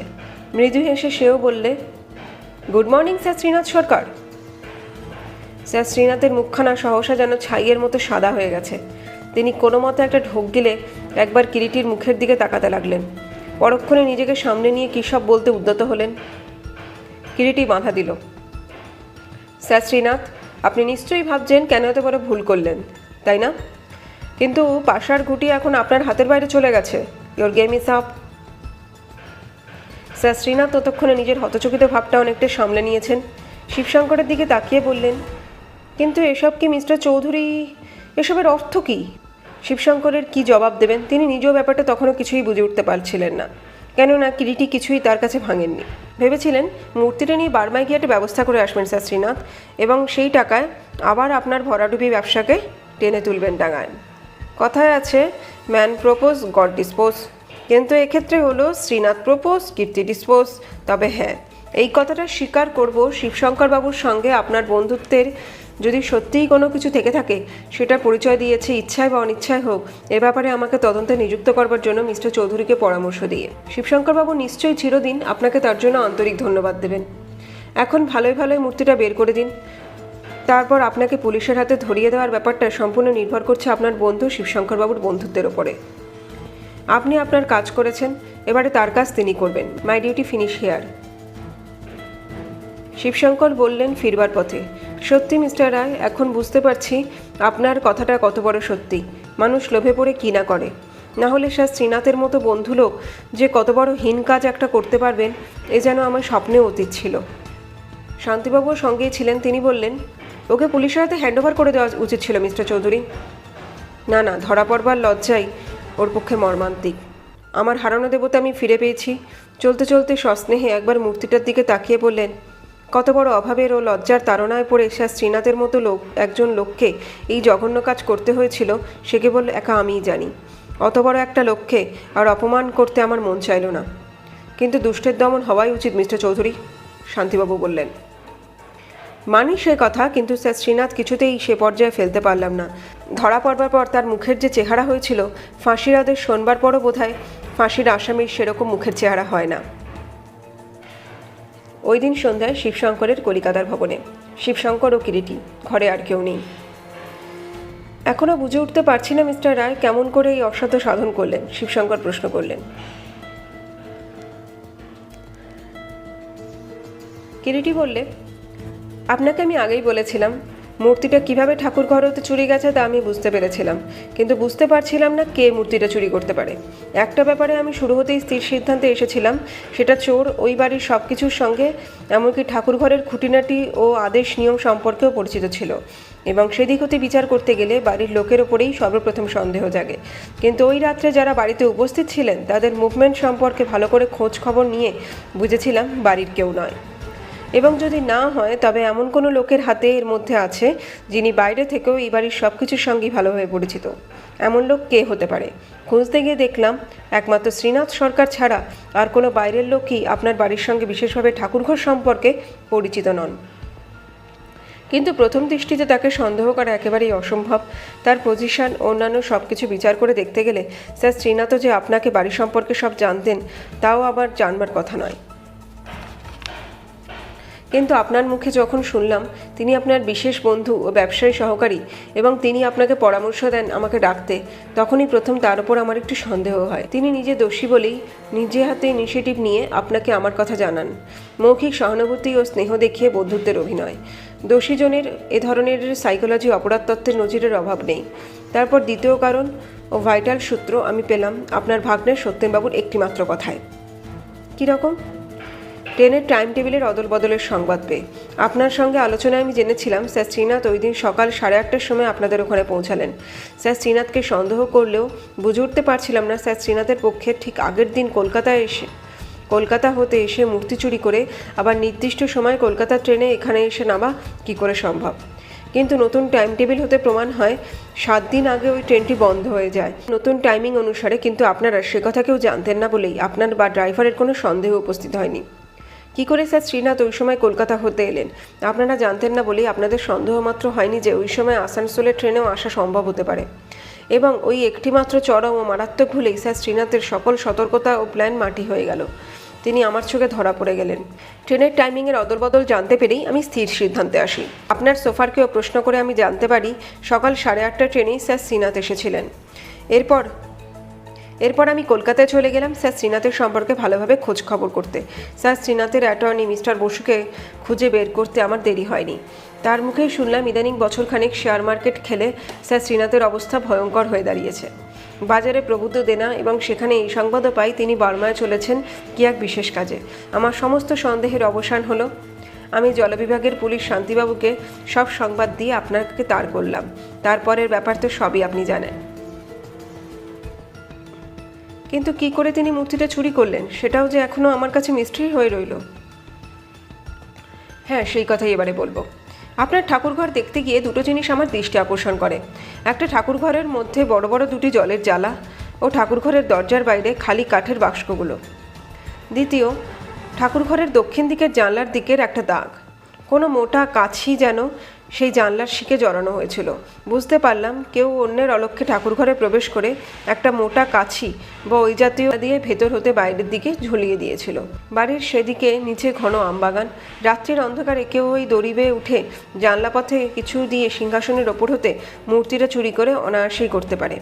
মৃদু হেসে সেও বললে, গুড মর্নিং স্যার শ্রীনাথ সরকার। স্যার শ্রীনাথের মুখখানা সহসা যেন ছাইয়ের মতো সাদা হয়ে গেছে। তিনি কোনো মতে একটা ঢোক গিলে একবার কিরিটির মুখের দিকে তাকাতে লাগলেন। পরক্ষণে নিজেকে সামনে নিয়ে কী সব বলতে উদ্যত হলেন। কিরিটি বাধা দিল। স্যার শ্রীনাথ, আপনি নিশ্চয়ই ভাবছেন কেন এত বড় ভুল করলেন, তাই না? কিন্তু পাশার ঘুঁটি এখন আপনার হাতের বাইরে চলে গেছে। Your game is up. Sir Srinath ততক্ষণে নিজের হতচকিত ভাবটা অনেকটা সামলে নিয়েছেন। শিবশঙ্করের দিকে তাকিয়ে বললেন, কিন্তু এসব কি মিস্টার চৌধুরী, এসবের অর্থ কী? শিবশঙ্করের কি জবাব দেবেন? তিনি নিজেও ব্যাপারটা তখনও কিছুই বুঝে উঠতে পারছিলেন না, কেননা কিরিটি কিছুই তার কাছে ভাঙেননি। ভেবেছিলেন মূর্তিটা নিয়ে বার্মায় গিয়ে একটা ব্যবস্থা করে আসবেন স্যার শ্রীনাথ, এবং সেই টাকায় আবার আপনার ভরাডুবি ব্যবসাকে টেনে তুলবেন ডাঙায়। কথায় আছে, ম্যান প্রপোজ গড ডিসপোজ, কিন্তু এক্ষেত্রে হলো শ্রীনাথ প্রপোজ কীর্তি ডিসপোজ। তবে হ্যাঁ, এই কথাটা স্বীকার করব, শিবশঙ্করবাবুর সঙ্গে আপনার বন্ধুত্বের যদি সত্যিই কোনো কিছু থেকে থাকে, সেটা পরিচয় দিয়েছে ইচ্ছায় বা অনিচ্ছায় হোক, এ ব্যাপারে আমাকে তদন্তে নিযুক্ত করবার জন্য মিস্টার চৌধুরীকে পরামর্শ দিয়ে। শিবশঙ্করবাবু নিশ্চয়ই চিরদিন আপনাকে তার জন্য আন্তরিক ধন্যবাদ দেবেন। এখন ভালোই ভালোই মূর্তিটা বের করে দিন। তারপর আপনাকে পুলিশের হাতে ধরিয়ে দেওয়ার ব্যাপারটা সম্পূর্ণ নির্ভর করছে আপনার বন্ধু শিবশঙ্করবাবুর বন্ধুত্বের ওপরে। আপনি আপনার কাজ করেছেন, এবারে তার কাজ তিনি করবেন। My duty finish here. Shivshankar বললেন ফিরবার পথে, সত্যি মিস্টার রায়, এখন বুঝতে পারছি আপনার কথাটা কত বড় সত্যি। মানুষ লোভে পড়ে কী না করে। না হলে স্যার শ্রীনাথের মতো বন্ধু লোক যে কত বড় হীন কাজ একটা করতে পারবেন, এ যেন আমার স্বপ্নেও অতীত ছিল। শান্তিবাবুর সঙ্গেই ছিলেন। তিনি বললেন, ওকে পুলিশের হাতে হ্যান্ডওভার করে দেওয়া উচিত ছিল মিস্টার চৌধুরী। না না, ধরা পড়বার লজ্জাই ওর পক্ষে মর্মান্তিক। আমার হারানো দেবতা আমি ফিরে পেয়েছি। চলতে চলতে সস্নেহে একবার মূর্তিটার দিকে তাকিয়ে বললেন, কত বড় অভাবের ও লজ্জার তাড়নায় পড়ে স্যার শ্রীনাথের মতো একজন লোককে এই জঘন্য কাজ করতে হয়েছিল, সে কেবল একা আমিই জানি। অত বড় একটা লোককে আর অপমান করতে আমার মন চাইল না। কিন্তু দুষ্টের দমন হওয়াই উচিত মিস্টার চৌধুরী, শান্তিবাবু বললেন। মানি সে কথা, কিন্তু স্যার শ্রীনাথ কিছুতেই সে পর্যায়ে ফেলতে পারলাম না। ধরা পড়বার পর তার মুখের যে চেহারা হয়েছিল, ফাঁসির আদেশ শোনবার পরও বোধহয় ফাঁসির আসামির সেরকম মুখের চেহারা হয় না। ওই দিন সন্ধ্যায় শিবশঙ্করের কলিকাতার ভবনে। শিবশঙ্কর ও কিরিটি, ঘরে আর কেউ নেই। এখনও বুঝে উঠতে পারছি না মিস্টার রায়, কেমন করে এই অসাধ্য সাধন করলেন? শিবশঙ্কর প্রশ্ন করলেন। কিরিটি বললে, আপনাকে আমি আগেই বলেছিলাম মূর্তিটা কিভাবে ঠাকুর ঘর হতে চুরি গেছে তা আমি বুঝতে পেরেছিলাম, কিন্তু বুঝতে পারছিলাম না কে মূর্তিটা চুরি করতে পারে। একটা ব্যাপারে আমি শুরু হতেই স্থির সিদ্ধান্তে এসেছিলাম, সেটা চোর ওই বাড়ির সব কিছুর সঙ্গে, এমনকি ঠাকুর ঘরের খুঁটিনাটি ও আদেশ নিয়ম সম্পর্কেও পরিচিত ছিল, এবং সেদিক হতে বিচার করতে গেলে বাড়ির লোকের ওপরেই সর্বপ্রথম সন্দেহ জাগে। কিন্তু ওই রাত্রে যারা বাড়িতে উপস্থিত ছিলেন তাদের মুভমেন্ট সম্পর্কে ভালো করে খোঁজ খবর নিয়ে বুঝেছিলাম বাড়ির কেউ নয়, এবং যদি না হয় তবে এমন কোনো লোকের হাতে এর মধ্যে আছে যিনি বাইরে থেকেও এই বাড়ির সব কিছুর সঙ্গেই ভালোভাবে পরিচিত। এমন লোক কে হতে পারে? খুঁজতে গিয়ে দেখলাম একমাত্র শ্রীনাথ সরকার ছাড়া আর কোনো বাইরের লোকই আপনার বাড়ির সঙ্গে বিশেষভাবে ঠাকুরঘর সম্পর্কে পরিচিত নন। কিন্তু প্রথম দৃষ্টিতে তাকে সন্দেহ করা একেবারেই অসম্ভব। তার পজিশন, অন্যান্য সব কিছু বিচার করে দেখতে গেলে স্যার শ্রীনাথও যে আপনাকে বাড়ি সম্পর্কে সব জানতেন তাও আবার জানবার কথা নয়। কিন্তু আপনার মুখে যখন শুনলাম তিনি আপনার বিশেষ বন্ধু ও ব্যবসায়ী সহকারী এবং তিনি আপনাকে পরামর্শ দেন আমাকে ডাকতে, তখনই প্রথম তার উপর আমার একটু সন্দেহ হয়। তিনি নিজে দোষী বলেই নিজে হাতে ইনিশিয়েটিভ নিয়ে আপনাকে আমার কথা জানান। মৌখিক সহানুভূতি ও স্নেহ দেখিয়ে বন্ধুত্বের অভিনয়। দোষীজনের এ ধরনের সাইকোলজি অপরাধ তত্ত্বের নজিরের অভাব নেই। তারপর দ্বিতীয় কারণ ও ভাইটাল সূত্র আমি পেলাম আপনার ভাগ্নের সত্যেনবাবুর একটি মাত্র কথায়। কীরকম? ট্রেনের টাইম টেবিলের অদল বদলের সংবাদ পেয়ে আপনার সঙ্গে আলোচনায় আমি জেনেছিলাম স্যার শ্রীনাথ ওই দিন সকাল 8:30টার সময় আপনাদের ওখানে পৌঁছালেন। স্যার শ্রীনাথকে সন্দেহ করলেও বুঝে উঠতে পারছিলাম না স্যার শ্রীনাথের পক্ষে ঠিক আগের দিন কলকাতা হতে এসে মূর্তি চুরি করে আবার নির্দিষ্ট সময় কলকাতার ট্রেনে এখানে এসে নামা কী করে সম্ভব। কিন্তু নতুন টাইম টেবিল হতে প্রমাণ হয় 7 দিন আগে ওই ট্রেনটি বন্ধ হয়ে যায় নতুন টাইমিং অনুসারে, কিন্তু আপনারা সে কথা কেউ জানতেন না বলেই আপনার বা ড্রাইভারের কোনো সন্দেহ উপস্থিত হয়নি। কী করে স্যার শ্রীনাথ ওই সময় কলকাতা হতে এলেন আপনারা জানতেন না বলেই আপনাদের সন্দেহ মাত্র হয়নি যে ওই সময় আসানসোলের ট্রেনেও আসা সম্ভব হতে পারে, এবং ওই একটিমাত্র চরম ও মারাত্মক ভুলেই স্যার শ্রীনাথের সকল সতর্কতা ও প্ল্যান মাটি হয়ে গেল। তিনি আমার চোখে ধরা পড়ে গেলেন। ট্রেনের টাইমিংয়ের অদলবদল জানতে পেরেই আমি স্থির সিদ্ধান্তে আসি। আপনার সোফারকেও প্রশ্ন করে আমি জানতে পারি সকাল 8:30 ট্রেনেই স্যার শ্রীনাথ এসেছিলেন। এরপর আমি কলকাতায় চলে গেলাম স্যার শ্রীনাথের সম্পর্কে ভালোভাবে খোঁজ খবর করতে। স্যার শ্রীনাথের অ্যাটর্নি মিস্টার বসুকে খুঁজে বের করতে আমার দেরি হয়নি। তার মুখেই শুনলাম ইদানিং বছরখানেক শেয়ার মার্কেট খেলে স্যার শ্রীনাথের অবস্থা ভয়ঙ্কর হয়ে দাঁড়িয়েছে। বাজারে প্রভূত দেনা, এবং সেখানে এই সংবাদও পাই তিনি বার্মায় চলেছেন কি এক বিশেষ কাজে। আমার সমস্ত সন্দেহের অবসান হলো। আমি জলবিভাগের পুলিশ শান্তিবাবুকে সব সংবাদ দিয়ে আপনাকে তাড় করলাম। তারপরের ব্যাপার তো সবই আপনি জানেন। কিন্তু কি করে তিনি মূর্তিটা চুরি করলেন সেটাও যে এখনও আমার কাছে মিস্ট্রি হয়ে রইল। হ্যাঁ, সেই কথাই এবারে বলবো। আপনার ঠাকুরঘর দেখতে গিয়ে দুটো জিনিস আমার দৃষ্টি আকর্ষণ করে। একটা, ঠাকুরঘরের মধ্যে বড় বড় দুটি জলের জ্বালা ও ঠাকুরঘরের দরজার বাইরে খালি কাঠের বাক্সগুলো। দ্বিতীয়, ঠাকুরঘরের দক্ষিণ দিকের জানলার দিকের একটা দাগ, কোনো মোটা কাছি যেন সেই জানলার শিকে জড়ানো হয়েছিল। বুঝতে পারলাম কেউ অন্যের অলক্ষ্যে ঠাকুরঘরে প্রবেশ করে একটা মোটা কাছি বা ওই জাতীয় দিয়ে ভেতর হতে বাইরের দিকে ঝুলিয়ে দিয়েছিল। বাড়ির সেদিকে নিচে ঘন আমবাগান। রাত্রির অন্ধকারে কেউ ওই দড়ি বেয়ে উঠে জানলা পথে কিছু দিয়ে সিংহাসনের ওপর হতে মূর্তিটা চুরি করে অনায়াসেই করতে পারে।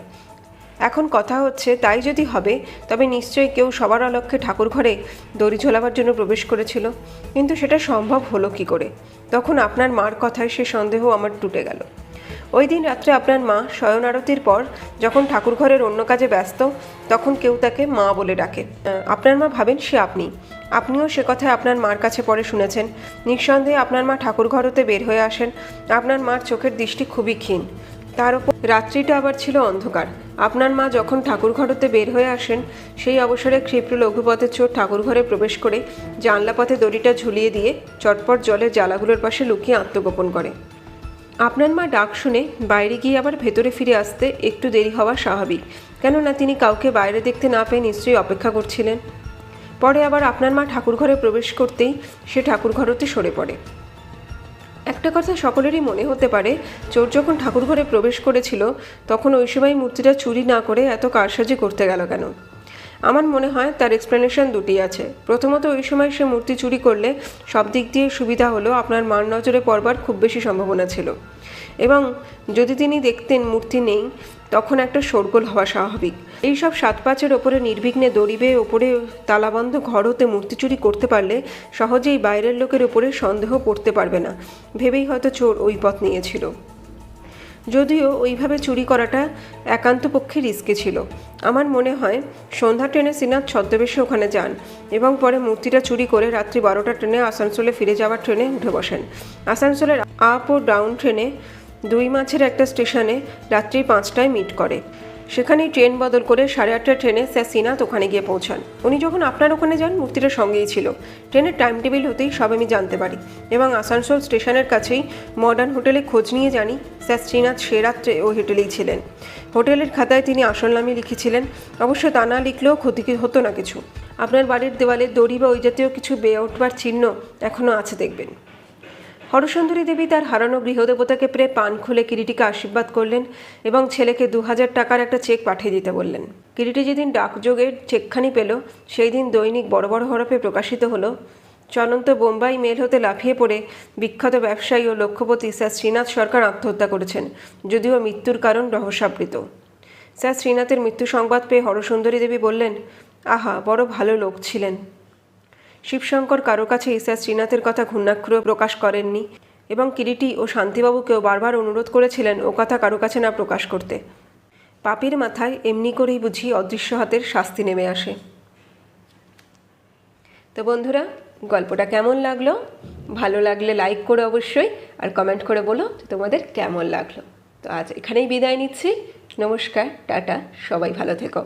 এখন কথা হচ্ছে, তাই যদি হবে তবে নিশ্চয়ই কেউ সবার অলক্ষ্যে ঠাকুরঘরে দড়ি ঝোলাবার জন্য প্রবেশ করেছিল। কিন্তু সেটা সম্ভব হলো কি করে? তখন আপনার মার কথায় সে সন্দেহ আমার টুটে গেল। ওই দিন রাত্রে আপনার মা শয়ন আরতির পর যখন ঠাকুরঘরের অন্য কাজে ব্যস্ত, তখন কেউ তাকে মা বলে ডাকে। আপনার মা ভাবেন সে আপনিও সে কথায় আপনার মার কাছে পরে শুনেছেন। নিঃসন্দেহে আপনার মা ঠাকুরঘর হতে বের হয়ে আসেন। আপনার মার চোখের দৃষ্টি খুবই ক্ষীণ, তার উপর রাত্রিটা আবার ছিল অন্ধকার। আপনার মা যখন ঠাকুরঘর হতে বের হয়ে আসেন, সেই অবসরে ক্ষিপ্র লঘুপথের চোর ঠাকুরঘরে প্রবেশ করে জানলা পথে দড়িটা ঝুলিয়ে দিয়ে চটপট জলের জ্বালাগুলোর পাশে লুকিয়ে আত্মগোপন করে। আপনার মা ডাক শুনে বাইরে গিয়ে আবার ভেতরে ফিরে আসতে একটু দেরি হওয়া স্বাভাবিক, কেননা তিনি কাউকে বাইরে দেখতে না পেয়ে নিশ্চয়ই অপেক্ষা করছিলেন। পরে আবার আপনার মা ঠাকুরঘরে প্রবেশ করতেই সে ঠাকুরঘর হতে সরে পড়ে। একটা কথা সকলেরই মনে হতে পারে, চোর যখন ঠাকুরঘরে প্রবেশ করেছিল তখন ওই সময় মূর্তিটা চুরি না করে এত কারসাজি করতে গেল কেন? আমার মনে হয় তার এক্সপ্লেনেশন দুটি আছে। প্রথমত, ওই সময় সে মূর্তি চুরি করলে সব দিক দিয়ে সুবিধা হলো, আপনার মার নজরে পড়বার খুব বেশি সম্ভাবনা ছিল, এবং যদি তিনি দেখতেন মূর্তি নেই তখন একটা শোরগোল হওয়া স্বাভাবিক। এইসব 7-5-এর ওপরে নির্বিঘ্নে দড়িবে ওপরে তালাবন্ধ ঘর হতে মূর্তি চুরি করতে পারলে সহজেই বাইরের লোকের ওপরে সন্দেহ পড়তে পারবে না ভেবেই হয়তো চোর ওই পথ নিয়েছিল। যদিও ওইভাবে চুরি করাটা একান্ত পক্ষে রিস্কে ছিল। আমার মনে হয় সন্ধ্যা ট্রেনে শ্রীনাথ ছদ্মবেশে ওখানে যান এবং পরে মূর্তিটা চুরি করে রাত্রি 12টা ট্রেনে আসানসোলে ফিরে যাওয়ার ট্রেনে উঠে বসেন। আসানসোলের আপ ও ডাউন ট্রেনে দুই মাঝের একটা স্টেশনে রাত্রি 5টায় মিট করে। সেখানেই ট্রেন বদল করে 8:30 ট্রেনে স্যার শ্রীনাথ ওখানে গিয়ে পৌঁছান। উনি যখন আপনার ওখানে যান মূর্তিটা সঙ্গেই ছিল। ট্রেনের টাইম টেবিল হতেই সব আমি জানতে পারি এবং আসানসোল স্টেশনের কাছেই মডার্ন হোটেলে খোঁজ নিয়ে জানি স্যার শ্রীনাথ সে রাত্রে ওই হোটেলেই ছিলেন। হোটেলের খাতায় তিনি আসল নামই লিখেছিলেন। অবশ্য তা না লিখলেও ক্ষতি হতো না কিছু। আপনার বাড়ির দেওয়ালে দড়ি বা ওই জাতীয় কিছু বেয়ে উঠবার চিহ্ন এখনও আছে দেখবেন। হরসুন্দরী দেবী তার হারানো গৃহদেবতাকে প্রায় পান খুলে কিরিটিকে আশীর্বাদ করলেন এবং ছেলেকে 2000 টাকার একটা চেক পাঠিয়ে দিতে বললেন। কিরিটি যেদিন ডাকযোগের চেকখানি পেল সেই দিন দৈনিক বড় বড় হরফে প্রকাশিত হলো, চলন্ত বোম্বাই মেল হতে লাফিয়ে পড়ে বিখ্যাত ব্যবসায়ী ও লক্ষ্যপতি স্যার শ্রীনাথ সরকার আত্মহত্যা করেছেন, যদিও মৃত্যুর কারণ রহস্যাবৃত। স্যার শ্রীনাথের মৃত্যু সংবাদ পেয়ে হরসুন্দরী দেবী বললেন, আহা, বড় ভালো লোক ছিলেন। শিবশঙ্কর কারো কাছে স্যার শ্রীনাথের কথা ঘূর্ণাক্ষরেও প্রকাশ করেননি এবং কিরিটি ও শান্তিবাবুকেও বারবার অনুরোধ করেছিলেন ও কথা কারো কাছে না প্রকাশ করতে। পাপীর মাথায় এমনি করেই বুঝি অদৃশ্য হাতের শাস্তি নেমে আসে। তো বন্ধুরা, গল্পটা কেমন লাগলো? ভালো লাগলে লাইক করো অবশ্যই, আর কমেন্ট করে বলো তোমাদের কেমন লাগলো। তো আজ এখানেই বিদায় নিচ্ছি। নমস্কার, টাটা, সবাই ভালো থেকো।